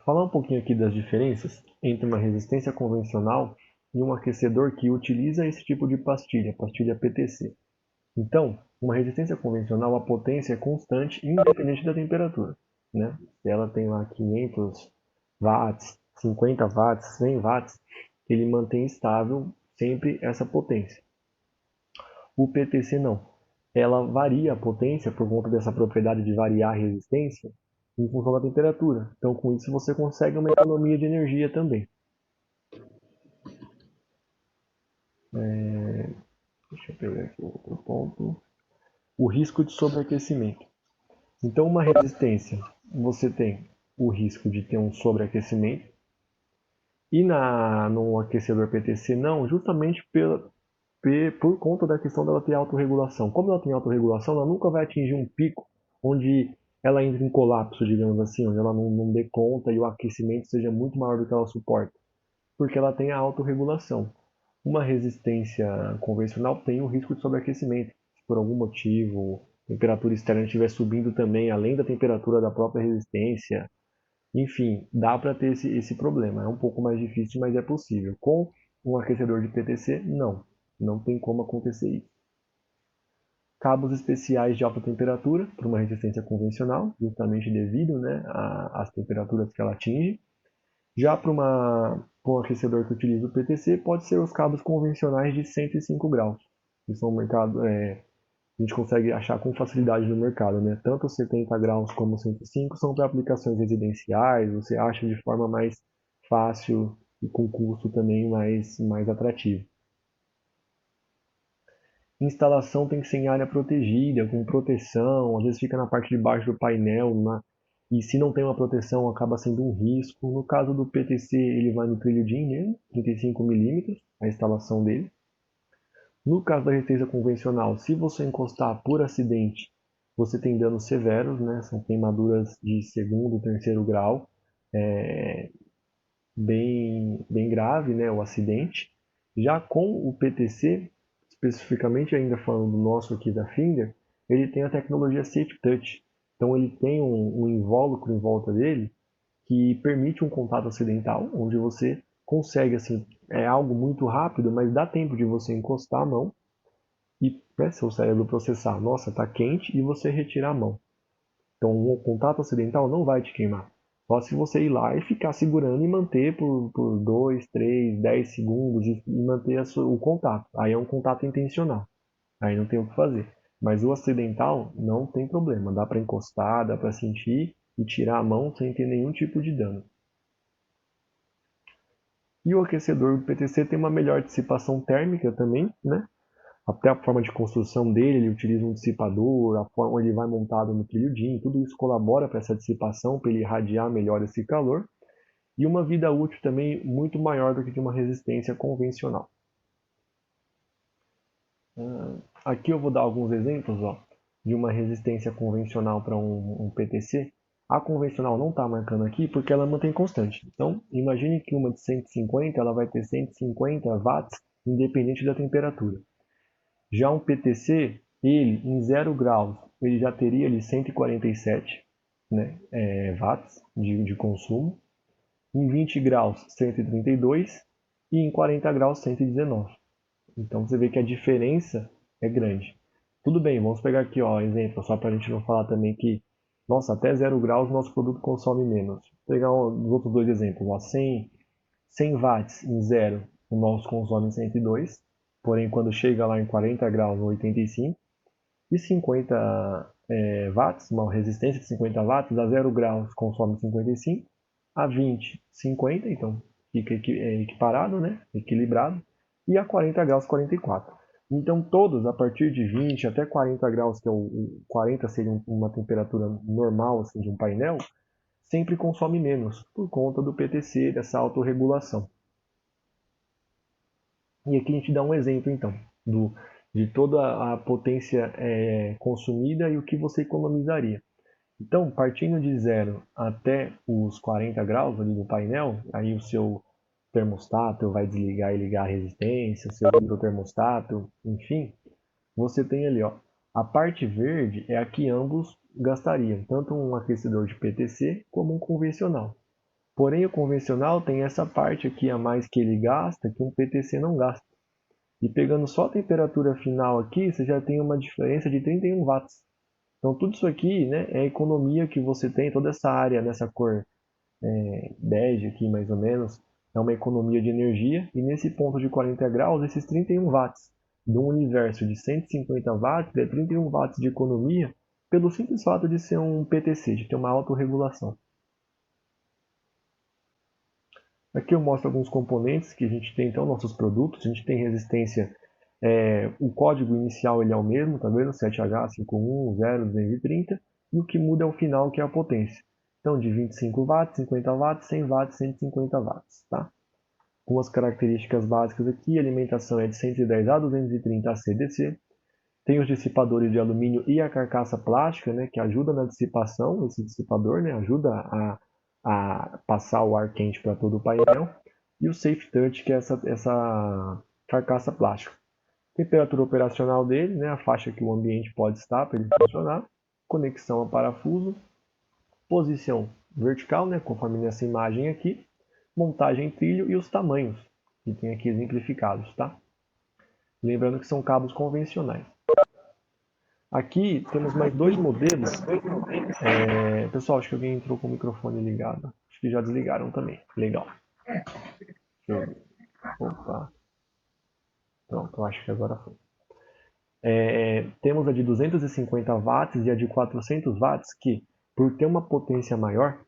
Falar um pouquinho aqui das diferenças entre uma resistência convencional e um aquecedor que utiliza esse tipo de pastilha, pastilha PTC. Então, uma resistência convencional, a potência é constante, independente da temperatura. Né? Se ela tem lá 500 watts, 50 watts, 100 watts, ele mantém estável sempre essa potência. O PTC não. Ela varia a potência por conta dessa propriedade de variar a resistência em função da temperatura. Então, com isso, você consegue uma economia de energia também. Deixa eu pegar aqui outro ponto. O risco de sobreaquecimento. Então, uma resistência, você tem o risco de ter um sobreaquecimento. E no aquecedor PTC não, justamente por conta da questão dela ter autorregulação. Como ela tem autorregulação, ela nunca vai atingir um pico onde ela entra em colapso, digamos assim, onde ela não dê conta e o aquecimento seja muito maior do que ela suporta, porque ela tem a autorregulação. Uma resistência convencional tem o risco de sobreaquecimento. Se por algum motivo a temperatura externa estiver subindo também, além da temperatura da própria resistência, enfim, dá para ter esse problema. É um pouco mais difícil, mas é possível. Com um aquecedor de PTC, não. Não tem como acontecer isso. Cabos especiais de alta temperatura para uma resistência convencional, justamente devido, né, às temperaturas que ela atinge. Já para um aquecedor que utiliza o PTC, pode ser os cabos convencionais de 105 graus, que são a gente consegue achar com facilidade no mercado, né? Tanto 70 graus como 105 são para aplicações residenciais, você acha de forma mais fácil e com custo também mais atrativo. Instalação tem que ser em área protegida, com proteção, às vezes fica na parte de baixo do painel, e se não tem uma proteção acaba sendo um risco. No caso do PTC, ele vai no trilho DIN mesmo, 35 milímetros, a instalação dele. No caso da resistência convencional, se você encostar por acidente, você tem danos severos, né? São queimaduras de segundo, terceiro grau, bem grave, né? O acidente. Já com o PTC, especificamente ainda falando do nosso aqui da Finder, ele tem a tecnologia Safe Touch. Então ele tem um invólucro em volta dele que permite um contato acidental, onde você consegue, assim, é algo muito rápido, mas dá tempo de você encostar a mão e, né, seu cérebro processar, nossa, está quente, e você retirar a mão. Então o contato acidental não vai te queimar. Só se você ir lá e ficar segurando e manter por 2, 3, 10 segundos e manter o contato. Aí é um contato intencional. Aí não tem o que fazer. Mas o acidental não tem problema. Dá para encostar, dá para sentir e tirar a mão sem ter nenhum tipo de dano. E o aquecedor do PTC tem uma melhor dissipação térmica também, né? Até a forma de construção dele, ele utiliza um dissipador, a forma onde ele vai montado no trilho DIN, tudo isso colabora para essa dissipação, para ele irradiar melhor esse calor. E uma vida útil também muito maior do que de uma resistência convencional. Aqui eu vou dar alguns exemplos de uma resistência convencional para um PTC. A convencional não está marcando aqui porque ela mantém constante. Então, imagine que uma de 150 ela vai ter 150 watts independente da temperatura. Já um PTC, ele em 0 graus, ele já teria ali 147 né, watts de consumo. Em 20 graus, 132 e em 40 graus, 119. Então você vê que a diferença é grande. Tudo bem, vamos pegar aqui, ó, exemplo, só para a gente não falar também que, nossa, até 0 graus nosso produto consome menos. Vou pegar os outros dois exemplos, ó, 100 watts em 0, o nosso consome 102, porém quando chega lá em 40 graus, 85, e 50 watts, uma resistência de 50 watts, a 0 graus consome 55, a 20, 50, então fica equiparado, né? Equilibrado, e a 40 graus, 44. Então todos, a partir de 20 até 40 graus, que é o 40 seria uma temperatura normal assim, de um painel, sempre consome menos, por conta do PTC, dessa autorregulação. E aqui a gente dá um exemplo, então, de toda a potência consumida e o que você economizaria. Então, partindo de 0 até os 40 graus ali no painel, aí o seu termostato vai desligar e ligar a resistência, o seu hidrotermostato, enfim, você tem ali, ó, a parte verde é a que ambos gastariam, tanto um aquecedor de PTC como um convencional. Porém, o convencional tem essa parte aqui a mais que ele gasta, que um PTC não gasta. E pegando só a temperatura final aqui, você já tem uma diferença de 31 watts. Então tudo isso aqui, né, é a economia que você tem, toda essa área nessa cor bege aqui mais ou menos, é uma economia de energia. E nesse ponto de 40 graus, esses 31 watts de um universo de 150 watts é 31 watts de economia pelo simples fato de ser um PTC, de ter uma autorregulação. Aqui eu mostro alguns componentes que a gente tem, então, nossos produtos. A gente tem resistência, o código inicial ele é o mesmo, tá vendo? 7H5100230, e o que muda é o final, que é a potência. Então, de 25 watts, 50 watts, 100 watts, 150 watts, tá? Algumas características básicas aqui, a alimentação é de 110 a 230 ACDC. Tem os dissipadores de alumínio e a carcaça plástica, né, que ajuda na dissipação, esse dissipador, né, ajuda a passar o ar quente para todo o painel. E o Safe Touch, que é essa carcaça plástica. Temperatura operacional dele, né, a faixa que o ambiente pode estar para ele funcionar. Conexão a parafuso. Posição vertical, né, conforme nessa imagem aqui. Montagem trilho e os tamanhos, que tem aqui exemplificados, tá? Lembrando que são cabos convencionais. Aqui temos mais dois modelos. Pessoal, acho que alguém entrou com o microfone ligado. Acho que já desligaram também. Legal. Opa. Pronto, eu acho que agora foi. Temos a de 250 watts e a de 400 watts que, por ter uma potência maior,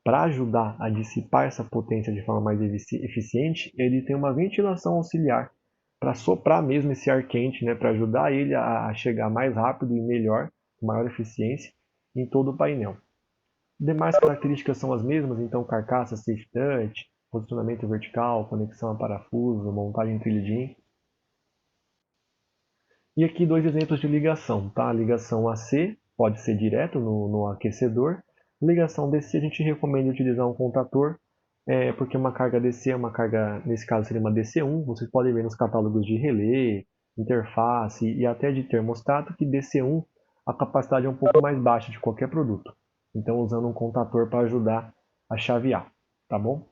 para ajudar a dissipar essa potência de forma mais eficiente, ele tem uma ventilação auxiliar para soprar mesmo esse ar quente, né, para ajudar ele a chegar mais rápido e melhor, com maior eficiência, em todo o painel. Demais características são as mesmas, então carcaça, safe touch, posicionamento vertical, conexão a parafuso, montagem trilho DIN. E aqui dois exemplos de ligação, tá? Ligação AC pode ser direto no aquecedor. Ligação DC a gente recomenda utilizar um contator, porque uma carga DC é uma carga, nesse caso seria uma DC1. Vocês podem ver nos catálogos de relé, interface e até de termostato que DC1 a capacidade é um pouco mais baixa de qualquer produto. Então usando um contator para ajudar a chavear, tá bom?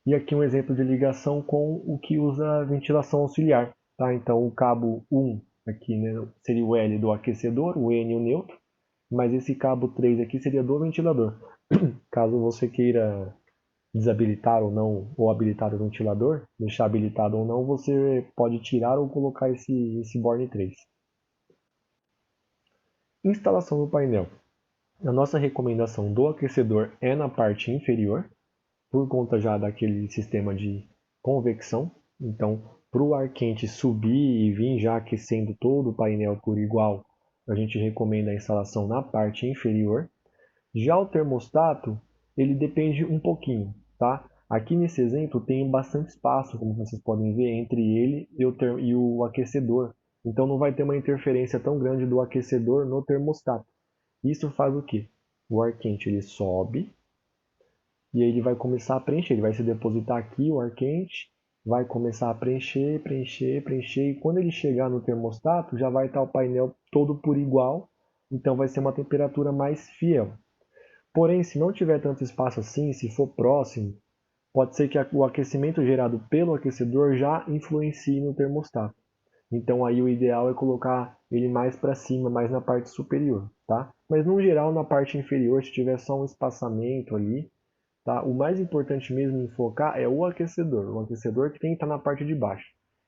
E aqui um exemplo de ligação com o que usa ventilação auxiliar. Tá? Então o cabo 1 aqui, né, seria o L do aquecedor, o N o neutro, mas esse cabo 3 aqui seria do ventilador. Caso você queira desabilitar ou não, ou habilitar o ventilador, deixar habilitado ou não, você pode tirar ou colocar esse Borne 3. Instalação do painel. A nossa recomendação do aquecedor é na parte inferior, por conta já daquele sistema de convecção. Então, para o ar quente subir e vir já aquecendo todo o painel por igual, a gente recomenda a instalação na parte inferior. Já o termostato, ele depende um pouquinho, tá? Aqui nesse exemplo tem bastante espaço, como vocês podem ver, entre ele e o aquecedor. Então não vai ter uma interferência tão grande do aquecedor no termostato. Isso faz o quê? O ar quente ele sobe e aí ele vai começar a preencher. Ele vai se depositar aqui, o ar quente, vai começar a preencher, preencher, preencher. E quando ele chegar no termostato, já vai estar o painel todo por igual. Então vai ser uma temperatura mais fiel. Porém, se não tiver tanto espaço assim, se for próximo, pode ser que o aquecimento gerado pelo aquecedor já influencie no termostato. Então aí o ideal é colocar ele mais para cima, mais na parte superior, tá? Mas no geral na parte inferior, se tiver só um espaçamento ali, tá? O mais importante mesmo em focar é o aquecedor que tem que estar na parte de baixo.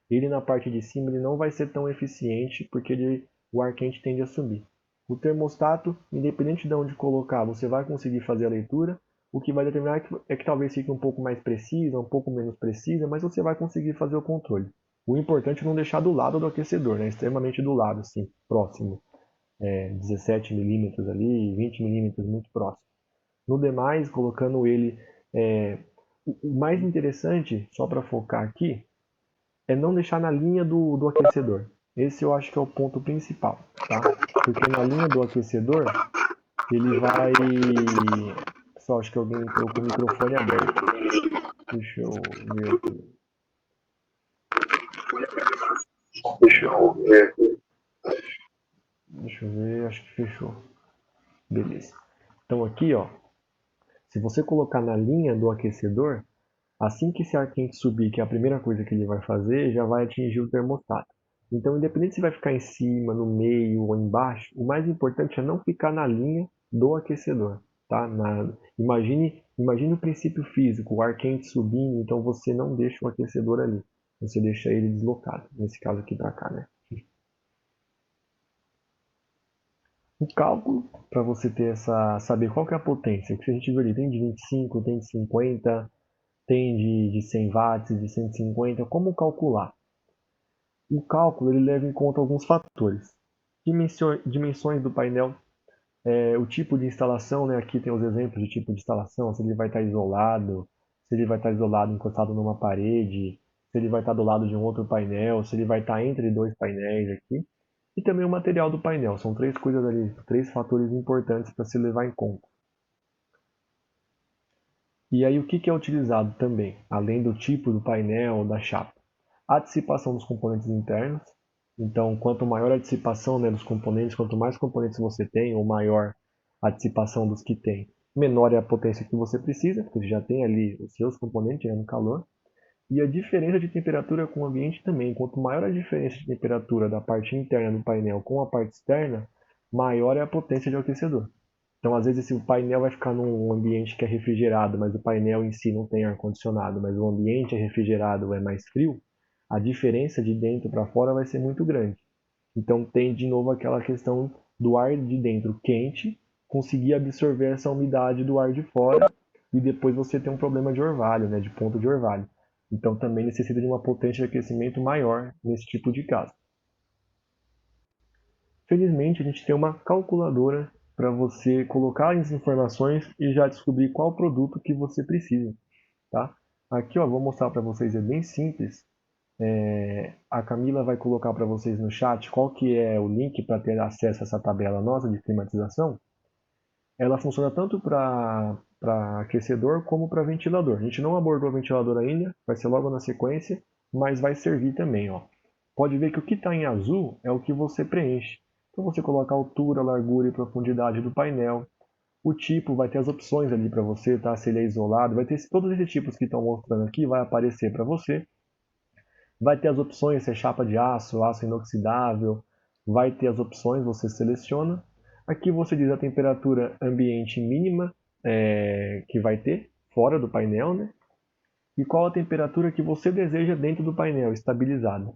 Ele na parte de cima ele não vai ser tão eficiente porque o ar quente tende a subir. O termostato, independente de onde colocar, você vai conseguir fazer a leitura. O que vai determinar é que talvez fique um pouco mais precisa, um pouco menos precisa, mas você vai conseguir fazer o controle. O importante é não deixar do lado do aquecedor, né? Extremamente do lado, assim, próximo. 17 milímetros ali, 20 milímetros muito próximo. No demais, colocando ele. É, o mais interessante, só para focar aqui, é não deixar na linha do aquecedor. Esse eu acho que é o ponto principal, tá? Porque na linha do aquecedor, ele vai. Pessoal, acho que alguém entrou com o microfone aberto. Deixa eu ver aqui. Deixa eu ver, acho que fechou. Beleza. Então aqui, ó, se você colocar na linha do aquecedor, assim que esse ar quente subir, que é a primeira coisa que ele vai fazer, já vai atingir o termostato. Então, independente se vai ficar em cima, no meio ou embaixo, o mais importante é não ficar na linha do aquecedor. Tá? Imagine o princípio físico, o ar quente subindo, então você não deixa o aquecedor ali. Você deixa ele deslocado, nesse caso aqui para cá, né? O cálculo, para você ter saber qual que é a potência, que a gente viu ali, tem de 25, tem de 50, tem de 100 watts, de 150, como calcular? O cálculo ele leva em conta alguns fatores. Dimensões do painel, o tipo de instalação, né? Aqui tem os exemplos de tipo de instalação, se ele vai estar isolado, se ele vai estar isolado encostado numa parede, se ele vai estar do lado de um outro painel, se ele vai estar entre dois painéis aqui. E também o material do painel. São três coisas ali, três fatores importantes para se levar em conta. E aí o que é utilizado também, além do tipo do painel, da chapa? A dissipação dos componentes internos. Então, quanto maior a dissipação, né, dos componentes, quanto mais componentes você tem, ou maior a dissipação dos que tem, menor é a potência que você precisa, porque você já tem ali os seus componentes gerando calor. E a diferença de temperatura com o ambiente também. Quanto maior a diferença de temperatura da parte interna do painel com a parte externa, maior é a potência do aquecedor. Então, às vezes, se o painel vai ficar num ambiente que é refrigerado, mas o painel em si não tem ar-condicionado, mas o ambiente é refrigerado, é mais frio, a diferença de dentro para fora vai ser muito grande. Então, tem de novo aquela questão do ar de dentro quente conseguir absorver essa umidade do ar de fora e depois você tem um problema de orvalho, né, de ponto de orvalho. Então, também necessita de uma potência de aquecimento maior nesse tipo de caso. Felizmente, a gente tem uma calculadora para você colocar as informações e já descobrir qual produto que você precisa, tá? Aqui, ó, vou mostrar para vocês, é bem simples. A Camila vai colocar para vocês no chat qual que é o link para ter acesso a essa tabela nossa de climatização. Ela funciona tanto para aquecedor como para ventilador. A gente não abordou o ventilador ainda, vai ser logo na sequência, mas vai servir também, ó. Pode ver que o que está em azul é o que você preenche. Então você coloca a altura, largura e profundidade do painel. O tipo vai ter as opções ali para você, tá? Se ele é isolado, vai ter todos esses tipos que estão mostrando aqui, vai aparecer para você. Vai ter as opções, se é chapa de aço, aço inoxidável, vai ter as opções, você seleciona. Aqui você diz a temperatura ambiente mínima que vai ter fora do painel, né? E qual a temperatura que você deseja dentro do painel, estabilizada.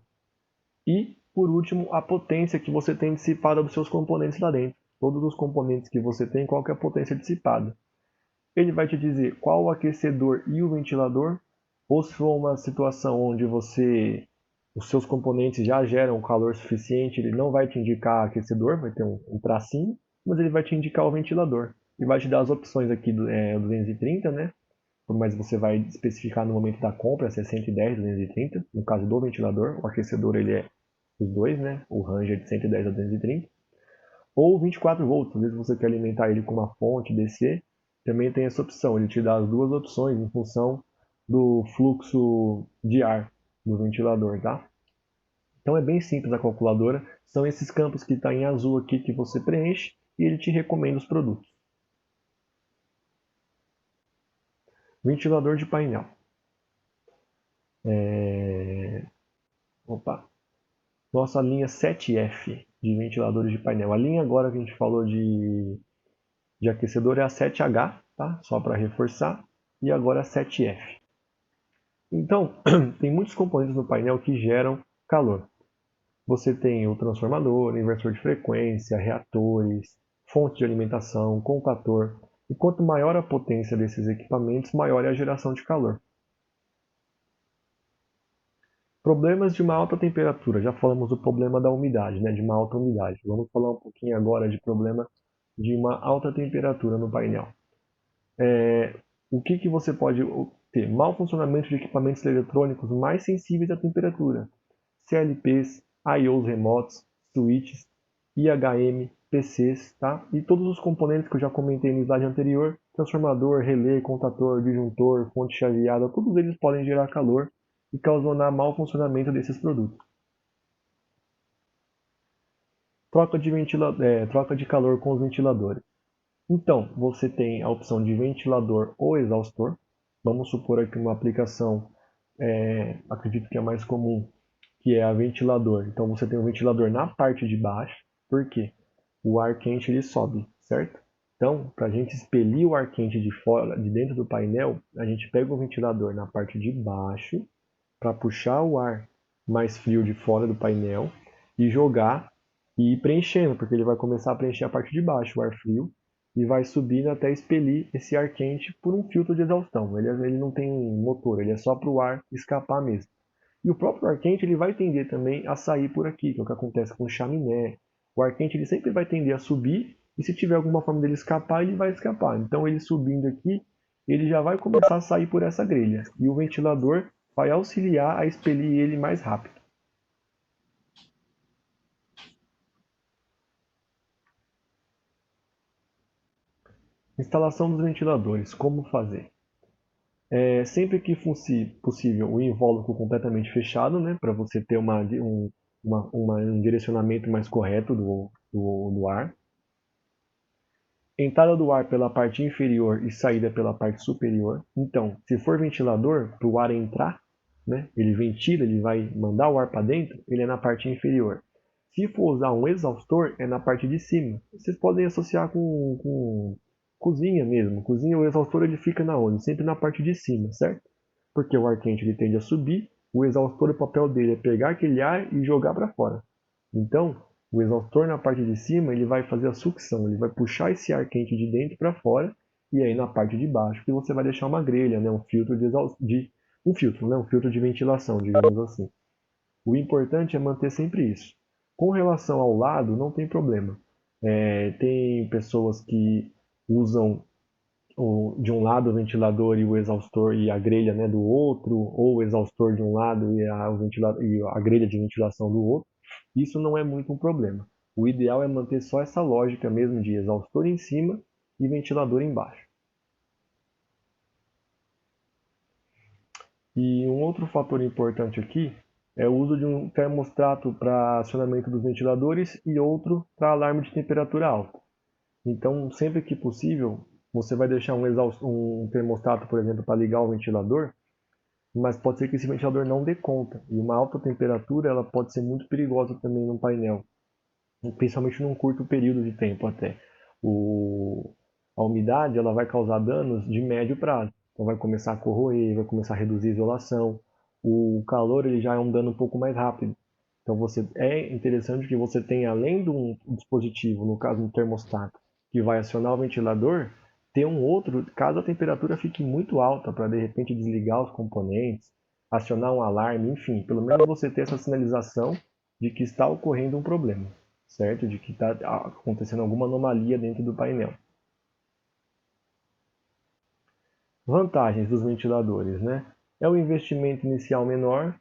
E, por último, a potência que você tem dissipada dos seus componentes lá dentro. Todos os componentes que você tem, qual que é a potência dissipada. Ele vai te dizer qual o aquecedor e o ventilador, ou se for uma situação onde os seus componentes já geram calor suficiente, ele não vai te indicar aquecedor, vai ter um tracinho, mas ele vai te indicar o ventilador. E vai te dar as opções aqui do 230, né? Mas você vai especificar no momento da compra se é 110, 230. No caso do ventilador, o aquecedor ele é os dois, né? O range é de 110 a 230. Ou 24 volts, às vezes você quer alimentar ele com uma fonte DC, também tem essa opção. Ele te dá as duas opções em função do fluxo de ar do ventilador, tá? Então é bem simples a calculadora. São esses campos que está em azul aqui que você preenche e ele te recomenda os produtos. Ventilador de painel. Opa. Nossa linha 7F de ventiladores de painel. A linha agora que a gente falou de aquecedor é a 7H, tá? Só para reforçar. E agora a 7F. Então, tem muitos componentes no painel que geram calor. Você tem o transformador, inversor de frequência, reatores, fonte de alimentação, contator. E quanto maior a potência desses equipamentos, maior é a geração de calor. Problemas de uma alta temperatura. Já falamos do problema da umidade, né? De uma alta umidade. Vamos falar um pouquinho agora de problema de uma alta temperatura no painel. O que você pode ter? Mau funcionamento de equipamentos eletrônicos mais sensíveis à temperatura. CLPs, I/Os remotos, switches, IHM, PCs, tá? E todos os componentes que eu já comentei no slide anterior, transformador, relé, contator, disjuntor, fonte chaveada, todos eles podem gerar calor e causar mau funcionamento desses produtos. Troca de calor com os ventiladores. Então, você tem a opção de ventilador ou exaustor. Vamos supor aqui uma aplicação, acredito que é mais comum, que é a ventilador. Então você tem o ventilador na parte de baixo, porque o ar quente ele sobe, certo? Então, para a gente expelir o ar quente de fora, de dentro do painel, a gente pega o ventilador na parte de baixo para puxar o ar mais frio de fora do painel e jogar e ir preenchendo, porque ele vai começar a preencher a parte de baixo, o ar frio, e vai subindo até expelir esse ar quente por um filtro de exaustão. Ele não tem motor, ele é só para o ar escapar mesmo. E o próprio ar quente ele vai tender também a sair por aqui, que é o que acontece com o chaminé. O ar quente ele sempre vai tender a subir e se tiver alguma forma dele escapar, ele vai escapar. Então ele subindo aqui, ele já vai começar a sair por essa grelha. E o ventilador vai auxiliar a expelir ele mais rápido. Instalação dos ventiladores, como fazer? Sempre que fosse possível o invólucro completamente fechado, né, para você ter um direcionamento mais correto do ar. Entrada do ar pela parte inferior e saída pela parte superior. Então, se for ventilador, para o ar entrar, né, ele ventila, ele vai mandar o ar para dentro, ele é na parte inferior. Se for usar um exaustor, é na parte de cima. Vocês podem associar com cozinha mesmo. Cozinha, o exaustor ele fica na onde? Sempre na parte de cima, certo? Porque o ar quente ele tende a subir, o exaustor, o papel dele é pegar aquele ar e jogar para fora. Então, o exaustor na parte de cima ele vai fazer a sucção, ele vai puxar esse ar quente de dentro para fora, e aí na parte de baixo que você vai deixar uma grelha, né, um filtro um filtro de ventilação, digamos assim. O importante é manter sempre isso. Com relação ao lado, não tem problema. Tem pessoas que usam de um lado o ventilador e o exaustor e a grelha, né, do outro, ou o exaustor de um lado e a grelha de ventilação do outro. Isso não é muito um problema. O ideal é manter só essa lógica mesmo de exaustor em cima e ventilador embaixo. E um outro fator importante aqui é o uso de um termostato para acionamento dos ventiladores e outro para alarme de temperatura alta. Então, sempre que possível, você vai deixar um termostato, por exemplo, para ligar o ventilador, mas pode ser que esse ventilador não dê conta. E uma alta temperatura ela pode ser muito perigosa também no painel. principalmente num curto período de tempo até. A umidade ela vai causar danos de médio prazo. Então vai começar a corroer, vai começar a reduzir a isolação. O calor ele já é um dano um pouco mais rápido. Então é interessante que você tenha, além de um dispositivo, no caso um termostato, que vai acionar o ventilador, ter um outro, caso a temperatura fique muito alta, para de repente desligar os componentes, acionar um alarme, enfim, pelo menos você ter essa sinalização de que está ocorrendo um problema, certo? De que está acontecendo alguma anomalia dentro do painel. Vantagens dos ventiladores, né? É o investimento inicial menor,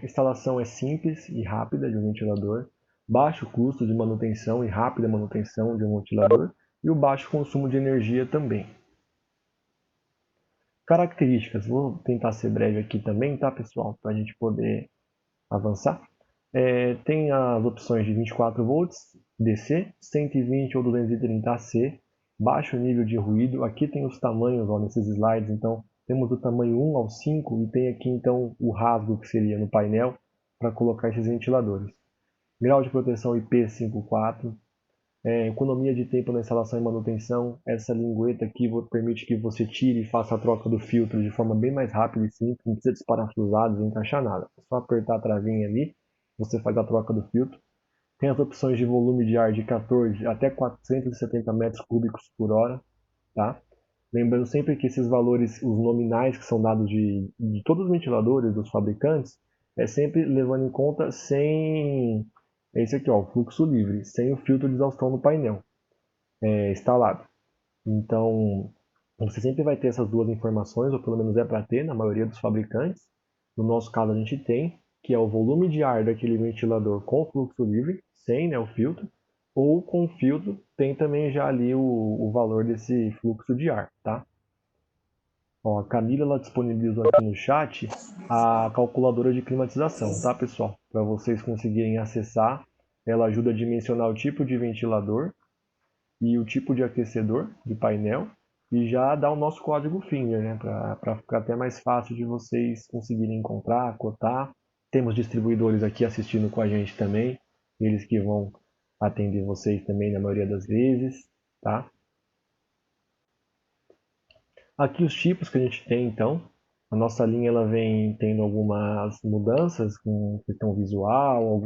instalação é simples e rápida de um ventilador, baixo custo de manutenção e rápida manutenção de um ventilador e o baixo consumo de energia também. Características, vou tentar ser breve aqui também, tá pessoal, para a gente poder avançar. Tem as opções de 24 volts DC, 120 ou 230 AC, baixo nível de ruído. Aqui tem os tamanhos ó, nesses slides, então temos do tamanho 1 ao 5 e tem aqui então o rasgo que seria no painel para colocar esses ventiladores. Grau de proteção IP54, economia de tempo na instalação e manutenção. Essa lingueta aqui permite que você tire e faça a troca do filtro de forma bem mais rápida e simples, não precisa desparafusar, desencaixar nada. É só apertar a travinha ali, você faz a troca do filtro. Tem as opções de volume de ar de 14 até 470 metros cúbicos por hora, tá? Lembrando sempre que esses valores, os nominais que são dados de todos os ventiladores dos fabricantes, é sempre levando em conta sem esse aqui, ó, o fluxo livre, sem o filtro de exaustão no painel instalado. Então, você sempre vai ter essas duas informações, ou pelo menos é para ter na maioria dos fabricantes. No nosso caso, a gente tem, que é o volume de ar daquele ventilador com fluxo livre, sem né, o filtro, ou com filtro, tem também já ali o valor desse fluxo de ar, tá? Ó, a Camila ela disponibilizou aqui no chat a calculadora de climatização, tá, pessoal? Para vocês conseguirem acessar, ela ajuda a dimensionar o tipo de ventilador e o tipo de aquecedor de painel e já dá o nosso código Finger, né, para ficar até mais fácil de vocês conseguirem encontrar, cotar. Temos distribuidores aqui assistindo com a gente também, eles que vão atender vocês também na maioria das vezes, tá? Aqui os tipos que a gente tem, então. A nossa linha ela vem tendo algumas mudanças com questão visual,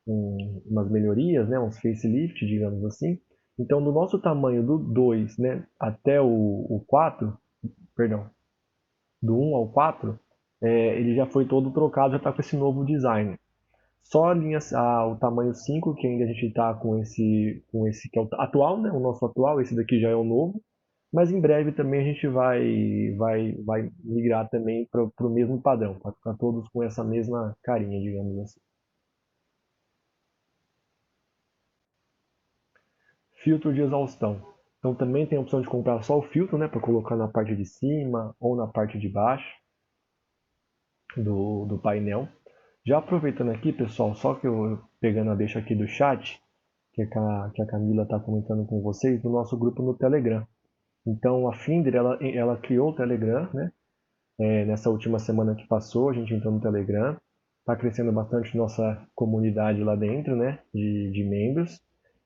umas melhorias, né, uns facelift, digamos assim. Então, do nosso tamanho do 2 né, até o 4, perdão, do 1 ao 4, ele já foi todo trocado, já está com esse novo design. Só a linha, o tamanho 5, que ainda a gente está com esse que é o atual, né, o nosso atual, esse daqui já é o novo. Mas em breve também a gente vai migrar também para o mesmo padrão, para ficar todos com essa mesma carinha, digamos assim. Filtro de exaustão. Então também tem a opção de comprar só o filtro, né, para colocar na parte de cima ou na parte de baixo do painel. Já aproveitando aqui, pessoal, só que eu pegando a deixa aqui do chat, que a Camila está comentando com vocês, do nosso grupo no Telegram. Então a Finder, ela criou o Telegram, né? Nessa última semana que passou, a gente entrou no Telegram. Está crescendo bastante nossa comunidade lá dentro, né? De membros.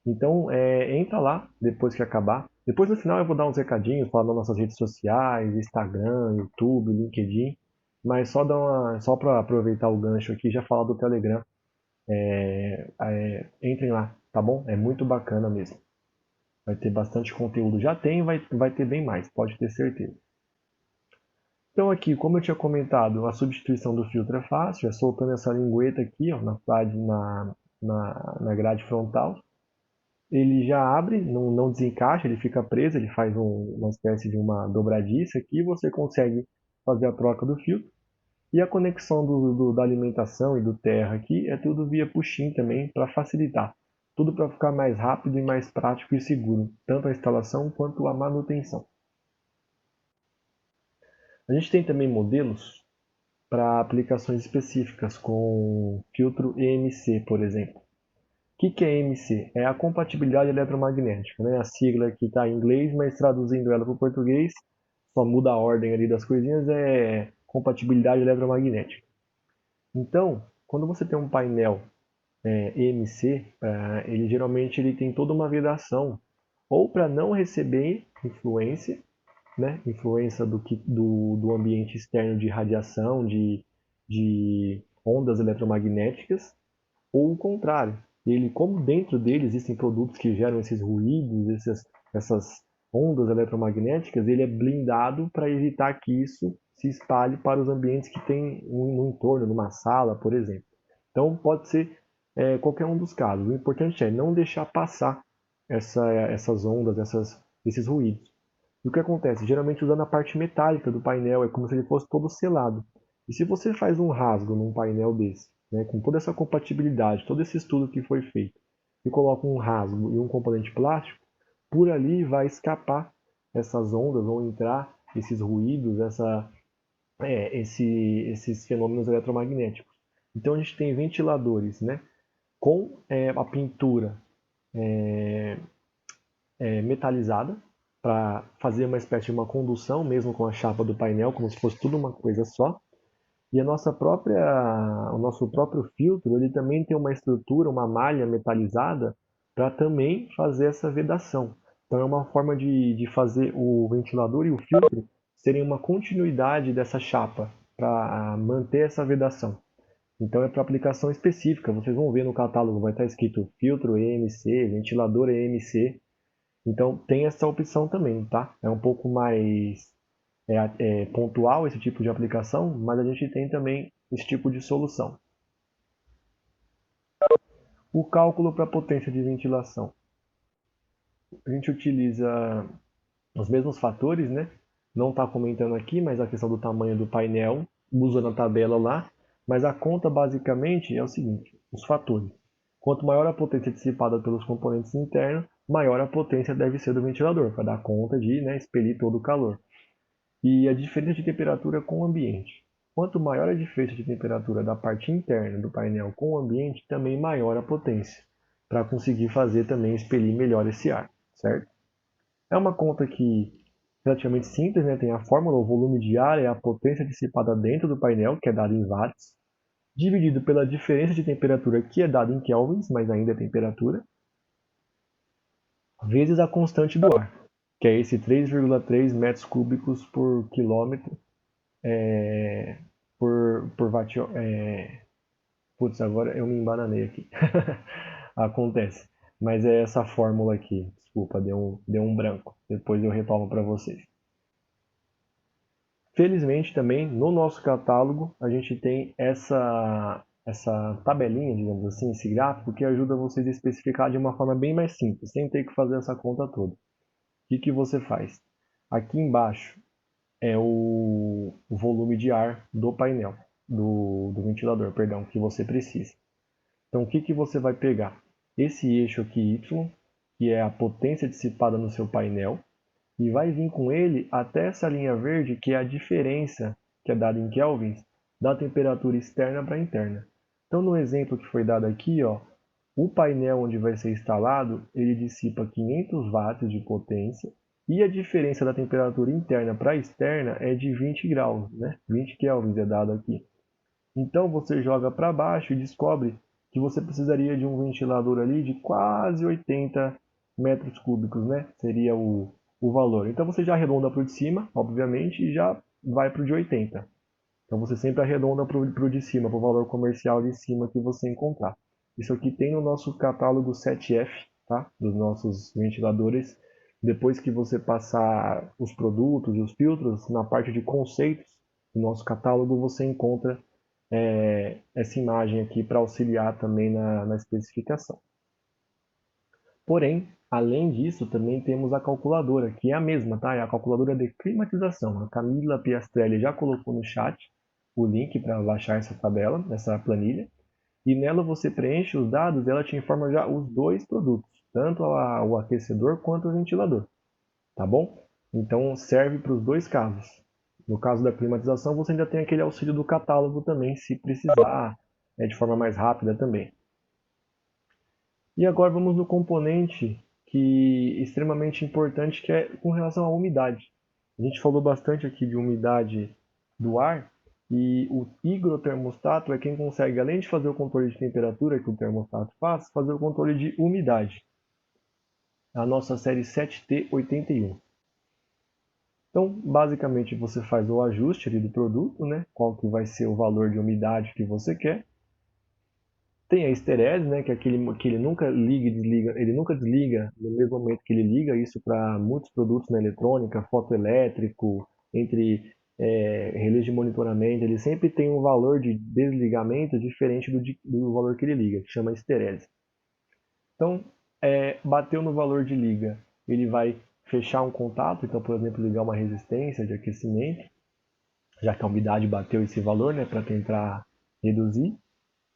Então, entra lá depois que acabar. Depois no final eu vou dar uns recadinhos, falar das nossas redes sociais, Instagram, YouTube, LinkedIn. Mas só para aproveitar o gancho aqui, já falar do Telegram. Entrem lá, tá bom? É muito bacana mesmo. Vai ter bastante conteúdo. Já tem, vai ter bem mais, pode ter certeza. Então aqui, como eu tinha comentado, a substituição do filtro é fácil, é soltando essa lingueta aqui ó, na grade frontal. Ele já abre, não desencaixa, ele fica preso, ele faz uma espécie de uma dobradiça aqui e você consegue fazer a troca do filtro. E a conexão da alimentação e do terra aqui é tudo via push-in também para facilitar. Tudo para ficar mais rápido e mais prático e seguro, tanto a instalação quanto a manutenção. A gente tem também modelos para aplicações específicas com filtro EMC, por exemplo. O que é EMC? É a compatibilidade eletromagnética, né? A sigla que está em inglês, mas traduzindo ela para o português, só muda a ordem ali das coisinhas, é compatibilidade eletromagnética. Então, quando você tem um painel EMC, ele geralmente ele tem toda uma vedação, ou para não receber influência, né, influência do ambiente externo de radiação, de ondas eletromagnéticas, ou o contrário. Ele, como dentro dele existem produtos que geram esses ruídos, essas ondas eletromagnéticas, ele é blindado para evitar que isso se espalhe para os ambientes que tem no entorno, numa sala, por exemplo. Então pode ser qualquer um dos casos. O importante é não deixar passar essas ondas, esses ruídos. E o que acontece? Geralmente usando a parte metálica do painel, é como se ele fosse todo selado. E se você faz um rasgo num painel desse, né, com toda essa compatibilidade, todo esse estudo que foi feito, e coloca um rasgo e um componente plástico, por ali vai escapar essas ondas, vão entrar esses ruídos, esses fenômenos eletromagnéticos. Então a gente tem ventiladores, né, com a pintura metalizada, para fazer uma espécie de uma condução, mesmo com a chapa do painel, como se fosse tudo uma coisa só. E o nosso próprio filtro, ele também tem uma estrutura, uma malha metalizada, para também fazer essa vedação. Então é uma forma de fazer o ventilador e o filtro serem uma continuidade dessa chapa, para manter essa vedação. Então é para aplicação específica. Vocês vão ver no catálogo, vai estar escrito filtro EMC, ventilador EMC. Então tem essa opção também, tá? É um pouco mais pontual esse tipo de aplicação, mas a gente tem também esse tipo de solução. O cálculo para potência de ventilação. A gente utiliza os mesmos fatores, né? Não está comentando aqui, mas a questão do tamanho do painel, usa na tabela lá, mas a conta basicamente é o seguinte, os fatores. Quanto maior a potência dissipada pelos componentes internos, maior a potência deve ser do ventilador, para dar conta de, né, expelir todo o calor. E a diferença de temperatura com o ambiente. Quanto maior a diferença de temperatura da parte interna do painel com o ambiente, também maior a potência, para conseguir fazer também expelir melhor esse ar, certo? É uma conta que relativamente simples, né? Tem a fórmula, o volume de ar é a potência dissipada dentro do painel, que é dada em watts, dividido pela diferença de temperatura, que é dada em kelvins, mas ainda é temperatura, vezes a constante do ar, que é esse 3,3 metros cúbicos por quilômetro por watt. Putz, agora eu me embananei aqui. Acontece. Mas é essa fórmula aqui. Desculpa, deu um branco. Depois eu retomo para vocês. Felizmente também no nosso catálogo a gente tem essa tabelinha, digamos assim, esse gráfico que ajuda vocês a especificar de uma forma bem mais simples, sem ter que fazer essa conta toda. O que você faz? Aqui embaixo é o volume de ar do painel, do ventilador, perdão, que você precisa. Então, o que você vai pegar? Esse eixo aqui, Y, que é a potência dissipada no seu painel, e vai vir com ele até essa linha verde, que é a diferença, que é dada em kelvins, da temperatura externa para interna. Então, no exemplo que foi dado aqui, ó, o painel onde vai ser instalado, ele dissipa 500 watts de potência, e a diferença da temperatura interna para externa é de 20 graus, né? 20 kelvins é dado aqui. Então você joga para baixo e descobre que você precisaria de um ventilador ali de quase 80 metros cúbicos, né? Seria o valor. Então você já arredonda para o de cima, obviamente, e já vai para o de 80. Então você sempre arredonda para o de cima, para o valor comercial de cima que você encontrar. Isso aqui tem no nosso catálogo 7F, tá? Dos nossos ventiladores. Depois que você passar os produtos e os filtros, na parte de conceitos do nosso catálogo, você encontra essa imagem aqui para auxiliar também na especificação. Porém, além disso, também temos a calculadora, que é a mesma, tá? É a calculadora de climatização. A Camila Piastrelli já colocou no chat o link para baixar essa tabela, essa planilha. E nela você preenche os dados, ela te informa já os dois produtos, tanto o aquecedor quanto o ventilador, tá bom? Então serve para os dois casos. No caso da climatização, você ainda tem aquele auxílio do catálogo também, se precisar, de forma mais rápida também. E agora vamos no componente que é extremamente importante, que é com relação à umidade. A gente falou bastante aqui de umidade do ar, E o higrotermostato é quem consegue, além de fazer o controle de temperatura que o termostato faz, fazer o controle de umidade. A nossa série 7T81. Então, basicamente, você faz o ajuste ali do produto, né? Qual que vai ser o valor de umidade que você quer. Tem a esterese, né? Que é aquele que ele nunca liga e desliga, ele nunca desliga no mesmo momento que ele liga. Isso para muitos produtos na eletrônica, fotoelétrico, entre relés de monitoramento, ele sempre tem um valor de desligamento diferente do valor que ele liga, que chama esterese. Então, bateu no valor de liga, ele vai fechar um contato, então, por exemplo, ligar uma resistência de aquecimento, já que a umidade bateu esse valor, né, para tentar reduzir.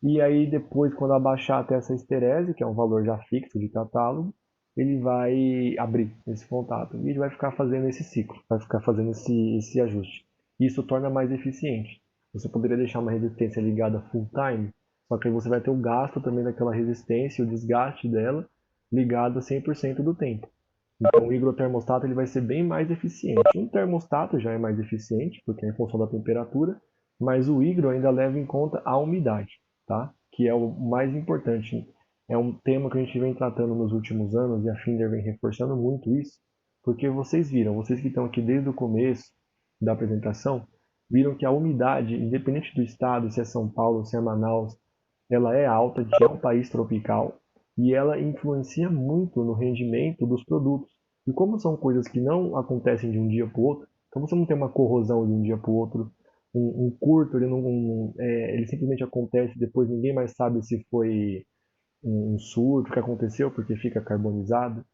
E aí depois, quando abaixar até essa esterese, que é um valor já fixo de catálogo, ele vai abrir esse contato e ele vai ficar fazendo esse ciclo, vai ficar fazendo esse ajuste. Isso torna mais eficiente. Você poderia deixar uma resistência ligada full time, só que aí você vai ter o gasto também daquela resistência, o desgaste dela, ligada 100% do tempo. Então o higrotermostato ele vai ser bem mais eficiente. Um termostato já é mais eficiente, porque é em função da temperatura, mas o higro ainda leva em conta a umidade, tá? Que é o mais importante. É um tema que a gente vem tratando nos últimos anos e a Finder vem reforçando muito isso, porque vocês viram, vocês que estão aqui desde o começo da apresentação, viram que a umidade, independente do estado, se é São Paulo, se é Manaus, ela é alta, que é um país tropical, e ela influencia muito no rendimento dos produtos. E como são coisas que não acontecem de um dia para o outro, então você não tem uma corrosão de um dia para o outro, um curto ele, ele simplesmente acontece, depois ninguém mais sabe se foi um surto que aconteceu porque fica carbonizado.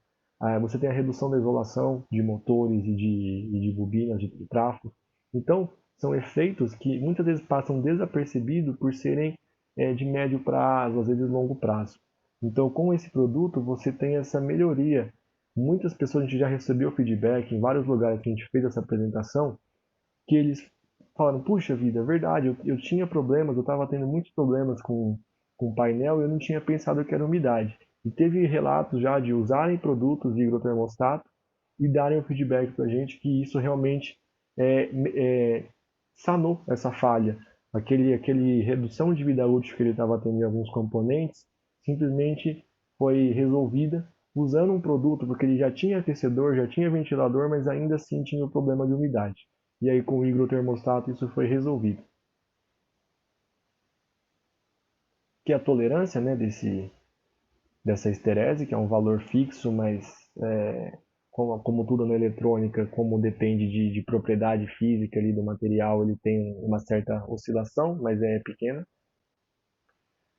Você tem a redução da isolação de motores e de bobinas de tráfego. Então, são efeitos que muitas vezes passam desapercebidos por serem de médio prazo, às vezes longo prazo. Então, com esse produto, você tem essa melhoria. Muitas pessoas, a gente já recebeu feedback em vários lugares que a gente fez essa apresentação, que eles falaram, puxa vida, é verdade, eu tinha problemas, eu estava tendo muitos problemas com o painel e eu não tinha pensado que era umidade. E teve relatos já de usarem produtos de higrotermostato e darem o feedback para a gente que isso realmente é, sanou essa falha. Aquele redução de vida útil que ele estava tendo em alguns componentes simplesmente foi resolvida usando um produto, porque ele já tinha aquecedor, já tinha ventilador, mas ainda assim tinha o problema de umidade. E aí com o higrotermostato isso foi resolvido. Que é a tolerância, né, dessa esterese, que é um valor fixo, mas como tudo na eletrônica, como depende de propriedade física ali do material, ele tem uma certa oscilação, mas é pequena.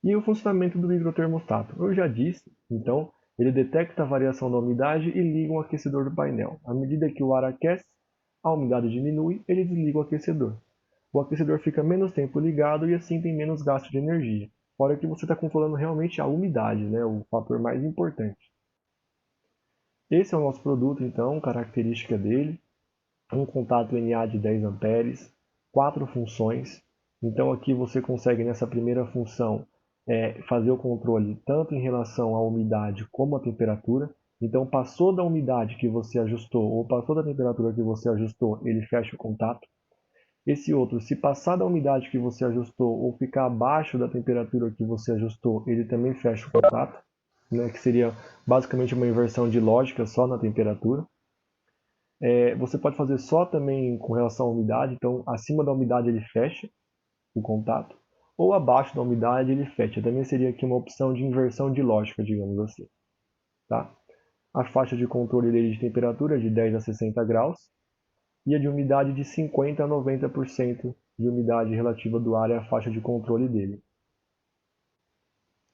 E o funcionamento do higrotermostato. Eu já disse, então, ele detecta a variação da umidade e liga um aquecedor do painel. À medida que o ar aquece, a umidade diminui, ele desliga o aquecedor. O aquecedor fica menos tempo ligado e assim tem menos gasto de energia. Fora que você está controlando realmente a umidade, né, o fator mais importante. Esse é o nosso produto, então, característica dele. Um contato NA de 10 amperes, 4 funções. Então aqui você consegue nessa primeira função fazer o controle tanto em relação à umidade como à temperatura. Então passou da umidade que você ajustou ou passou da temperatura que você ajustou, ele fecha o contato. Esse outro, se passar da umidade que você ajustou ou ficar abaixo da temperatura que você ajustou, ele também fecha o contato, né, que seria basicamente uma inversão de lógica só na temperatura. Você pode fazer só também com relação à umidade, então acima da umidade ele fecha o contato, ou abaixo da umidade ele fecha. Também seria aqui uma opção de inversão de lógica, digamos assim. Tá? A faixa de controle dele de temperatura é de 10 a 60 graus e a de umidade de 50 a 90% de umidade relativa do ar é a faixa de controle dele.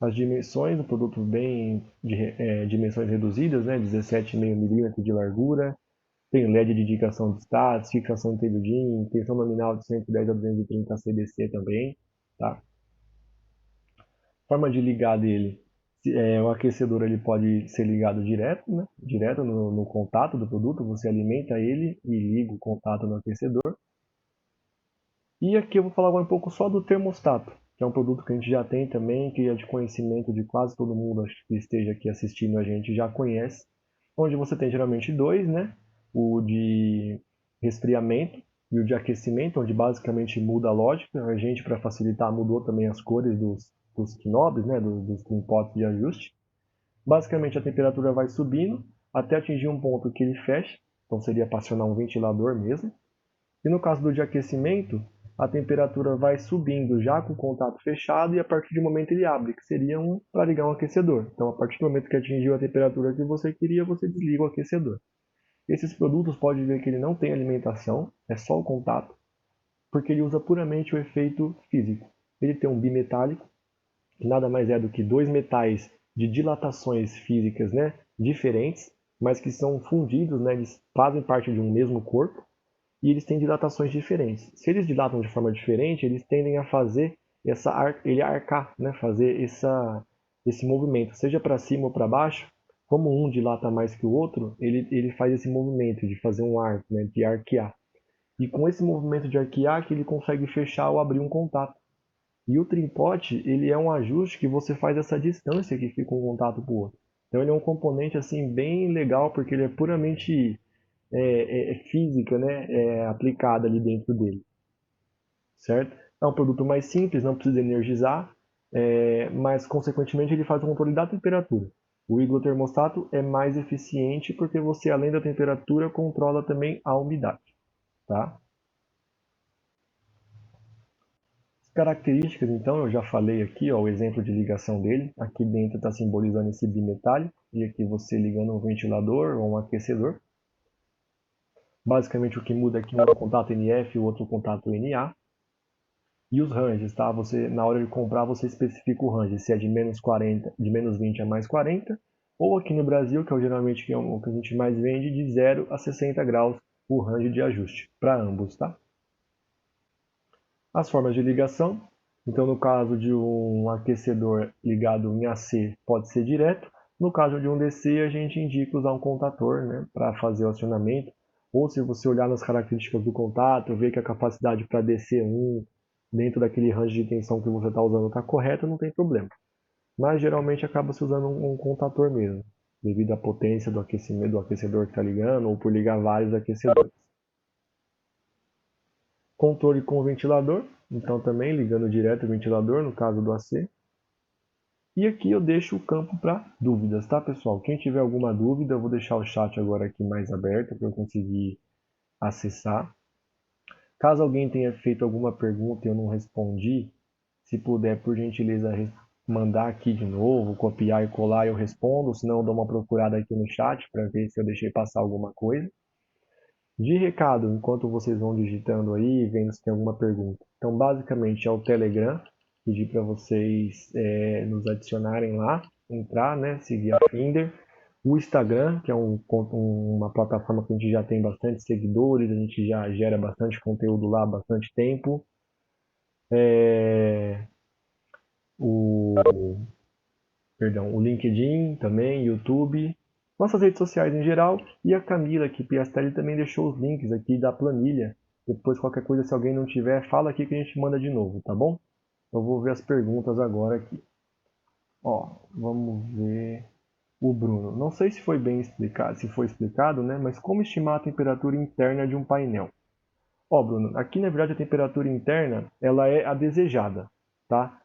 As dimensões, o produto bem de dimensões reduzidas, né, 17,5 mm de largura, tem LED de indicação de status, fixação de table DIN, tensão nominal de 110 a 230 CDC também, tá? Forma de ligar dele, o aquecedor ele pode ser ligado direto, né? Direto no contato do produto, você alimenta ele e liga o contato no aquecedor. E aqui eu vou falar agora um pouco só do termostato, que é um produto que a gente já tem também, que é de conhecimento de quase todo mundo que esteja aqui assistindo a gente já conhece, onde você tem geralmente dois, né? O de resfriamento, e o de aquecimento, onde basicamente muda a lógica. A gente, para facilitar, mudou também as cores dos knobs, né, dos trim pots de ajuste. Basicamente a temperatura vai subindo até atingir um ponto que ele fecha, então seria para acionar um ventilador mesmo. E no caso do de aquecimento, a temperatura vai subindo já com o contato fechado e a partir de um momento ele abre, que seria para ligar um aquecedor. Então a partir do momento que atingiu a temperatura que você queria, você desliga o aquecedor. Esses produtos pode ver que ele não tem alimentação, é só o contato, porque ele usa puramente o efeito físico. Ele tem um bimetálico, que nada mais é do que dois metais de dilatações físicas, né, diferentes, mas que são fundidos, né, eles fazem parte de um mesmo corpo e eles têm dilatações diferentes. Se eles dilatam de forma diferente, eles tendem a fazer ele arcar, né, fazer esse movimento, seja para cima ou para baixo. Como um dilata mais que o outro, ele faz esse movimento de fazer um arco, né, de arquear. E com esse movimento de arquear que ele consegue fechar ou abrir um contato. E o trimpote, ele é um ajuste que você faz essa distância que fica um contato para o outro. Então ele é um componente assim bem legal porque ele é puramente física, né, aplicada ali dentro dele, certo? É um produto mais simples, não precisa energizar, mas consequentemente ele faz o controle da temperatura. O iglotermostato é mais eficiente porque você, além da temperatura, controla também a umidade, tá? Características, então, eu já falei aqui, ó, o exemplo de ligação dele. Aqui dentro está simbolizando esse bimetálico, e aqui você ligando um ventilador ou um aquecedor. Basicamente o que muda aqui um é o contato NF e o outro o contato NA. E os ranges, tá? Você, na hora de comprar, você especifica o range, se é de menos 40, de menos 20 a mais 40, ou aqui no Brasil, que é geralmente o que a gente mais vende, de 0 a 60 graus o range de ajuste, para ambos, tá? As formas de ligação, então no caso de um aquecedor ligado em AC, pode ser direto. No caso de um DC, a gente indica usar um contator, né, para fazer o acionamento. Ou se você olhar nas características do contato, ver que a capacidade para DC1 dentro daquele range de tensão que você está usando está correta, não tem problema. Mas geralmente acaba se usando um contator mesmo, devido à potência do aquecimento do aquecedor que está ligando, ou por ligar vários aquecedores. Controle com ventilador, então também ligando direto o ventilador, no caso do AC. E aqui eu deixo o campo para dúvidas, tá, pessoal? Quem tiver alguma dúvida, eu vou deixar o chat agora aqui mais aberto para eu conseguir acessar. Caso alguém tenha feito alguma pergunta e eu não respondi, se puder, por gentileza, mandar aqui de novo, copiar e colar, eu respondo, senão eu dou uma procurada aqui no chat para ver se eu deixei passar alguma coisa. De recado, enquanto vocês vão digitando aí, vendo se tem alguma pergunta. Então, basicamente, é o Telegram. Pedir para vocês nos adicionarem lá, entrar, né, seguir a Finder. O Instagram, que é uma plataforma que a gente já tem bastante seguidores, a gente já gera bastante conteúdo lá há bastante tempo. O, o LinkedIn também, YouTube, nossas redes sociais em geral, e a Camila aqui, Piastelli, também deixou os links aqui da planilha. Depois, qualquer coisa, se alguém não tiver, fala aqui que a gente manda de novo, tá bom? Eu vou ver as perguntas agora aqui. Ó, vamos ver o Bruno. Não sei se foi bem explicado, se foi explicado, né? Mas como estimar a temperatura interna de um painel? Ó, Bruno, aqui na verdade a temperatura interna ela é a desejada, tá?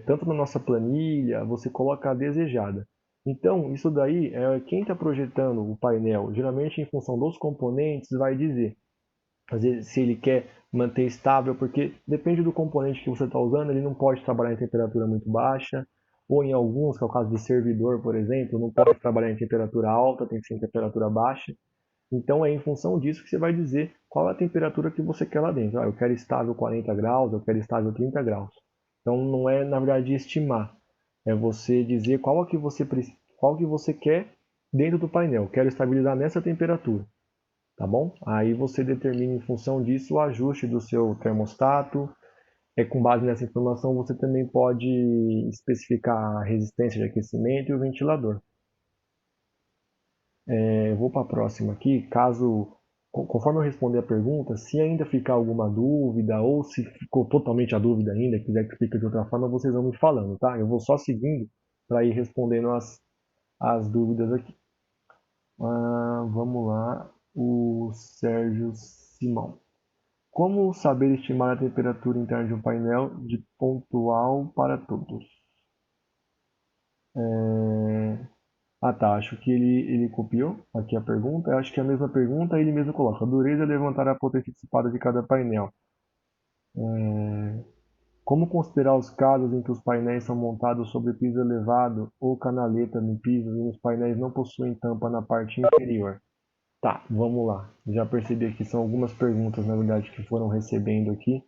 Tanto na nossa planilha você coloca a desejada. Então isso daí é quem está projetando o painel, geralmente em função dos componentes, vai dizer às vezes, se ele quer manter estável, porque depende do componente que você está usando, ele não pode trabalhar em temperatura muito baixa, ou em alguns, que é o caso de servidor, por exemplo, não pode trabalhar em temperatura alta, tem que ser em temperatura baixa. Então é em função disso que você vai dizer qual é a temperatura que você quer lá dentro. Eu quero estável 40 graus, eu quero estável 30 graus. Então não é, na verdade, estimar. É você dizer qual que você quer dentro do painel. Quero estabilizar nessa temperatura, tá bom? Aí você determina em função disso o ajuste do seu termostato. Com base nessa informação você também pode especificar a resistência de aquecimento e o ventilador. Eu vou para a próxima aqui, conforme eu responder a pergunta, se ainda ficar alguma dúvida ou se ficou totalmente a dúvida ainda, quiser que explique de outra forma, vocês vão me falando, tá? Eu vou só seguindo para ir respondendo as dúvidas aqui. Vamos lá, o Sérgio Simão. Como saber estimar a temperatura interna de um painel de pontual para todos? Ah, tá. Acho que ele copiou aqui a pergunta. Eu acho que é a mesma pergunta ele mesmo coloca. A dureza é levantar a potência dissipada de cada painel. Como considerar os casos em que os painéis são montados sobre piso elevado ou canaleta no piso e os painéis não possuem tampa na parte inferior? Tá, vamos lá. Já percebi que são algumas perguntas, na verdade, que foram recebendo aqui.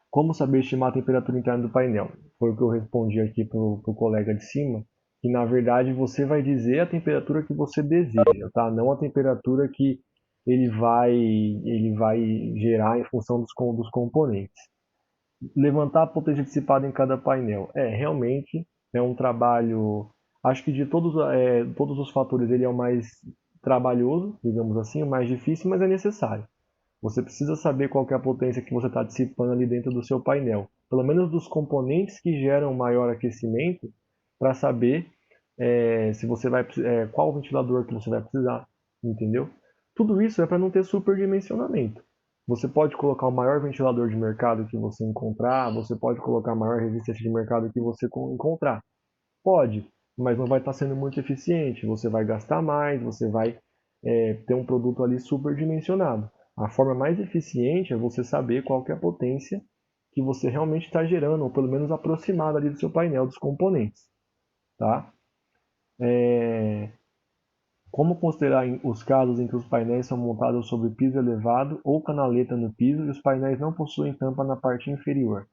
Como saber estimar a temperatura interna do painel? Foi o que eu respondi aqui para o colega de cima, que na verdade você vai dizer a temperatura que você deseja, tá? Não a temperatura que ele vai gerar em função dos componentes. Levantar a potência dissipada em cada painel. Realmente é um trabalho. Acho que de todos os fatores ele é o mais trabalhoso, digamos assim, o mais difícil, mas é necessário. Você precisa saber qual que é a potência que você está dissipando ali dentro do seu painel. Pelo menos dos componentes que geram maior aquecimento, para saber se você vai qual ventilador que você vai precisar, entendeu? Tudo isso é para não ter superdimensionamento. Você pode colocar o maior ventilador de mercado que você encontrar, você pode colocar a maior resistência de mercado que você encontrar. Pode, mas não vai estar sendo muito eficiente. Você vai gastar mais, você vai ter um produto ali superdimensionado. A forma mais eficiente é você saber qual que é a potência que você realmente está gerando, ou pelo menos aproximada ali do seu painel dos componentes. Tá? Como considerar os casos em que os painéis são montados sobre piso elevado ou canaleta no piso e os painéis não possuem tampa na parte inferior?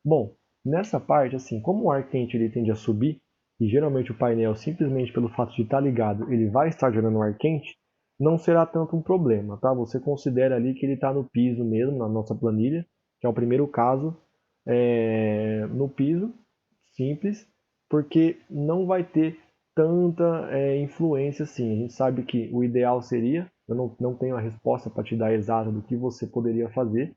Bom, nessa parte, assim, como o ar quente ele tende a subir, e geralmente o painel, simplesmente pelo fato de estar ligado, ele vai estar gerando ar quente, não será tanto um problema, tá? Você considera ali que ele está no piso mesmo, na nossa planilha, que é o primeiro caso, no piso, simples, porque não vai ter tanta influência assim. A gente sabe que o ideal seria, eu não tenho a resposta para te dar exata do que você poderia fazer,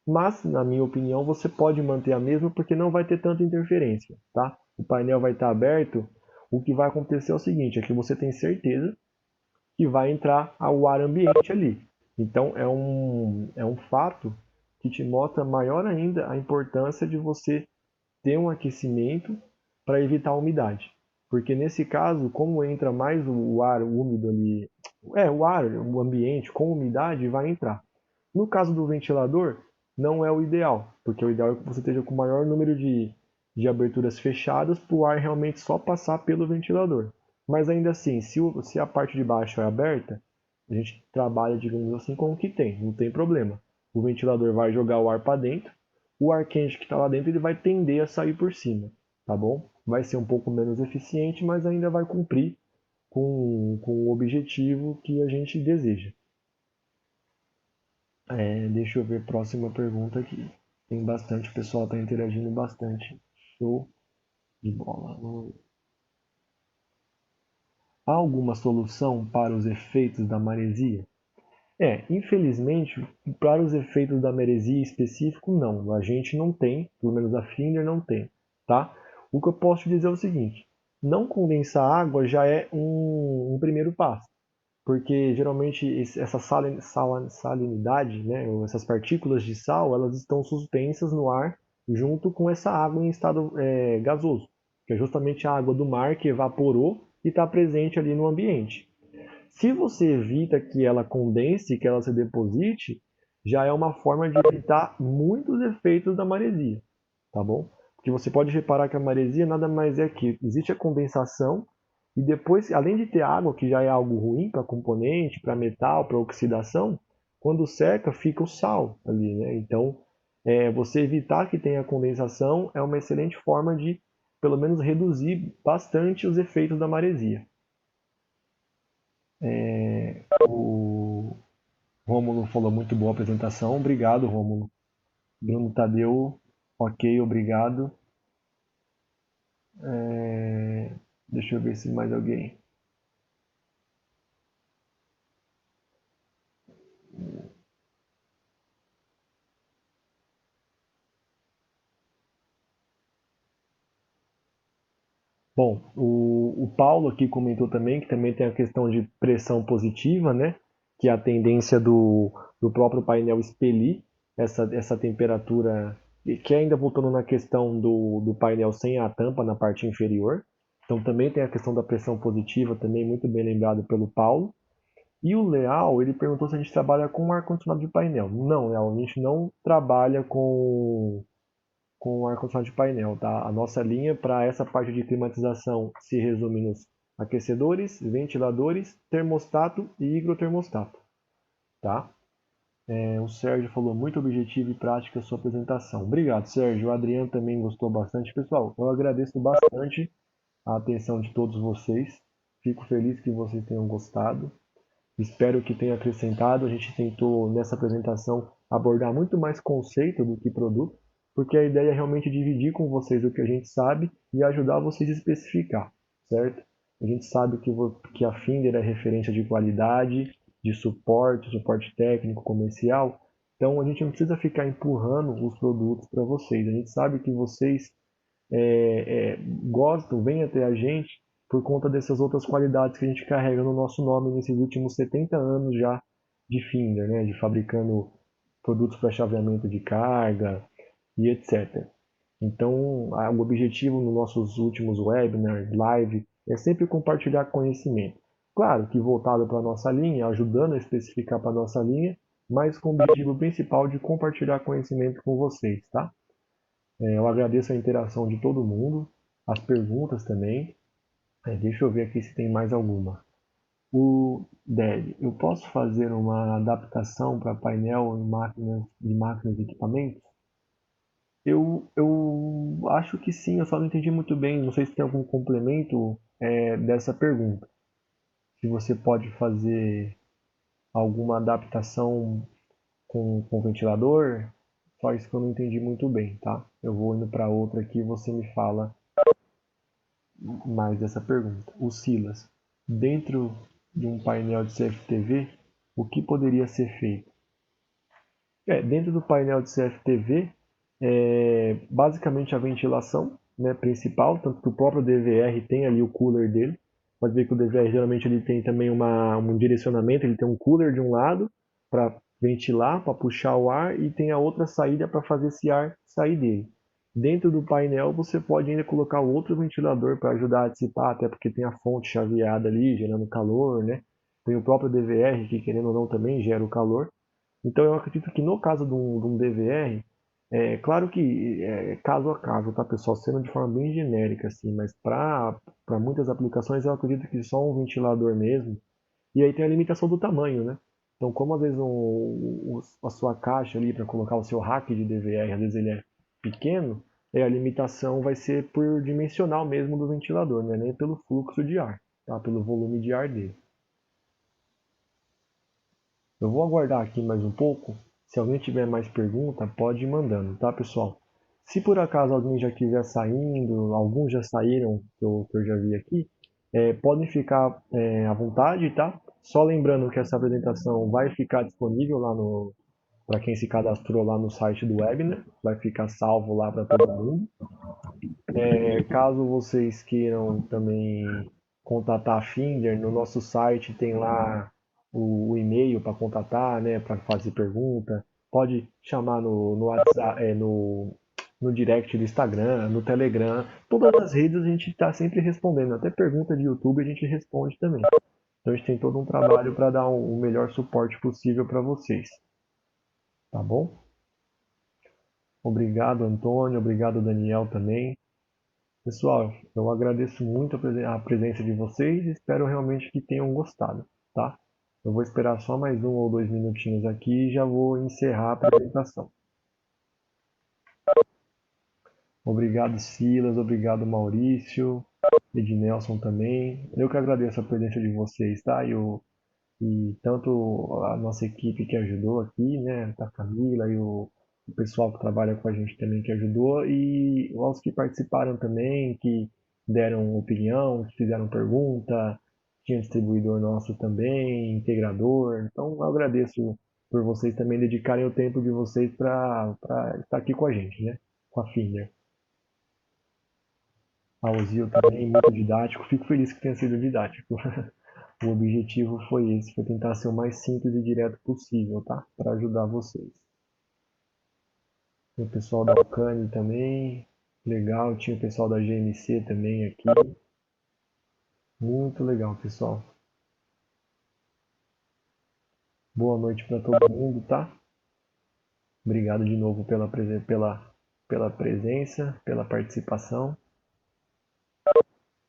mas, na minha opinião, você pode manter a mesma porque não vai ter tanta interferência, tá? O painel vai estar aberto, o que vai acontecer é o seguinte, é que você tem certeza que vai entrar o ar ambiente ali. Então, é um fato que te mostra maior ainda a importância de você ter um aquecimento para evitar a umidade. Porque nesse caso, como entra mais o ar úmido ali, o ambiente com umidade vai entrar. No caso do ventilador, não é o ideal, porque o ideal é que você esteja com o maior número de aberturas fechadas para o ar realmente só passar pelo ventilador. Mas ainda assim, se a parte de baixo é aberta, a gente trabalha, digamos assim, com o que tem, não tem problema. O ventilador vai jogar o ar para dentro, o ar quente que está lá dentro ele vai tender a sair por cima, tá bom? Vai ser um pouco menos eficiente, mas ainda vai cumprir com o objetivo que a gente deseja. Deixa eu ver a próxima pergunta aqui. Tem bastante, o pessoal está interagindo bastante. Show de bola. Há alguma solução para os efeitos da maresia? Infelizmente, para os efeitos da maresia específico, não. A gente não tem, pelo menos a Finder não tem, tá? O que eu posso te dizer é o seguinte: não condensar água já é um primeiro passo. Porque geralmente essa salinidade, né, ou essas partículas de sal, elas estão suspensas no ar junto com essa água em estado gasoso, que é justamente a água do mar que evaporou e está presente ali no ambiente. Se você evita que ela condense, que ela se deposite, já é uma forma de evitar muitos efeitos da maresia, tá bom? Porque você pode reparar que a maresia nada mais é que existe a condensação e depois, além de ter água, que já é algo ruim para componente, para metal, para oxidação, quando seca fica o sal ali, né? Então, você evitar que tenha condensação é uma excelente forma de, pelo menos, reduzir bastante os efeitos da maresia. O Rômulo falou muito boa apresentação, obrigado, Rômulo. Bruno Tadeu, ok, obrigado. Deixa eu ver se mais alguém. Bom, o Paulo aqui comentou também que também tem a questão de pressão positiva, né? que é a tendência do próprio painel expelir essa temperatura, que ainda voltando na questão do painel sem a tampa na parte inferior. Então também tem a questão da pressão positiva, também muito bem lembrado pelo Paulo. E o Leal, ele perguntou se a gente trabalha com ar-condicionado de painel. Não, Leal, a gente não trabalha com ar-condicionado de painel, tá? A nossa linha para essa parte de climatização se resume nos aquecedores, ventiladores, termostato e higrotermostato, tá? O Sérgio falou muito objetivo e prática a sua apresentação. Obrigado, Sérgio. O Adriano também gostou bastante. Pessoal, eu agradeço bastante a atenção de todos vocês. Fico feliz que vocês tenham gostado. Espero que tenha acrescentado. A gente tentou, nessa apresentação, abordar muito mais conceito do que produto, porque a ideia é realmente dividir com vocês o que a gente sabe e ajudar vocês a especificar, certo? A gente sabe que a Finder é referência de qualidade, de suporte técnico, comercial. Então a gente não precisa ficar empurrando os produtos para vocês. A gente sabe que vocês gostam, vêm até a gente por conta dessas outras qualidades que a gente carrega no nosso nome nesses últimos 70 anos já de Finder, né? De fabricando produtos para chaveamento de carga e etc. Então, o objetivo nos nossos últimos webinars, live, é sempre compartilhar conhecimento. Claro que voltado para a nossa linha, ajudando a especificar para a nossa linha, mas com o objetivo principal de compartilhar conhecimento com vocês, tá? Eu agradeço a interação de todo mundo, as perguntas também. Deixa eu ver aqui se tem mais alguma. O Dev, eu posso fazer uma adaptação para painel em máquinas e equipamentos? Eu acho que sim, eu só não entendi muito bem. Não sei se tem algum complemento dessa pergunta. Se você pode fazer alguma adaptação com ventilador, só isso que eu não entendi muito bem, tá? Eu vou indo para outra aqui e você me fala mais dessa pergunta. O Silas, dentro de um painel de CFTV, o que poderia ser feito? Dentro do painel de CFTV, basicamente a ventilação, né, principal, tanto que o próprio DVR tem ali o cooler dele. Pode ver que o DVR geralmente ele tem também um direcionamento, ele tem um cooler de um lado para ventilar, para puxar o ar, e tem a outra saída para fazer esse ar sair dele. Dentro do painel você pode ainda colocar outro ventilador para ajudar a dissipar, até porque tem a fonte chaveada ali, gerando calor, né? Tem o próprio DVR, que querendo ou não também gera o calor. Então eu acredito que no caso de um DVR, claro que caso a caso, tá pessoal, sendo de forma bem genérica assim, mas para muitas aplicações eu acredito que só um ventilador mesmo, e aí tem a limitação do tamanho, né? Então como às vezes a sua caixa ali para colocar o seu rack de DVR, às vezes ele é pequeno, a limitação vai ser por dimensional mesmo do ventilador, né? Nem pelo fluxo de ar, tá? Pelo volume de ar dele. Eu vou aguardar aqui mais um pouco. Se alguém tiver mais pergunta, pode ir mandando, tá, pessoal? Se por acaso alguém já estiver saindo, alguns já saíram, que eu já vi aqui, podem ficar à vontade, tá? Só lembrando que essa apresentação vai ficar disponível lá no, para quem se cadastrou lá no site do webinar, vai ficar salvo lá para todo mundo. Caso vocês queiram também contatar a Finder, no nosso site tem lá o e-mail para contatar, né, para fazer pergunta. Pode chamar no WhatsApp, no direct do Instagram, no Telegram. Todas as redes a gente está sempre respondendo. Até pergunta de YouTube a gente responde também. Então a gente tem todo um trabalho para dar o melhor suporte possível para vocês. Tá bom? Obrigado, Antônio. Obrigado, Daniel, também. Pessoal, eu agradeço muito a presença de vocês e espero realmente que tenham gostado, tá? Eu vou esperar só mais 1 ou 2 minutinhos aqui e já vou encerrar a apresentação. Obrigado, Silas, obrigado, Maurício, Ednelson também. Eu que agradeço a presença de vocês, tá? E tanto a nossa equipe que ajudou aqui, né? A Camila e o pessoal que trabalha com a gente também que ajudou, e aos que participaram também, que deram opinião, que fizeram pergunta, tinha distribuidor nosso também, integrador. Então eu agradeço por vocês também dedicarem o tempo de vocês para estar aqui com a gente, né? Com a Finder. A Ozil também, muito didático. Fico feliz que tenha sido didático. O objetivo foi esse, foi tentar ser o mais simples e direto possível, tá? Para ajudar vocês. Tem o pessoal da Alcane também, legal. Tinha o pessoal da GMC também aqui. Muito legal, pessoal. Boa noite para todo mundo, tá? Obrigado de novo pela presença, pela participação.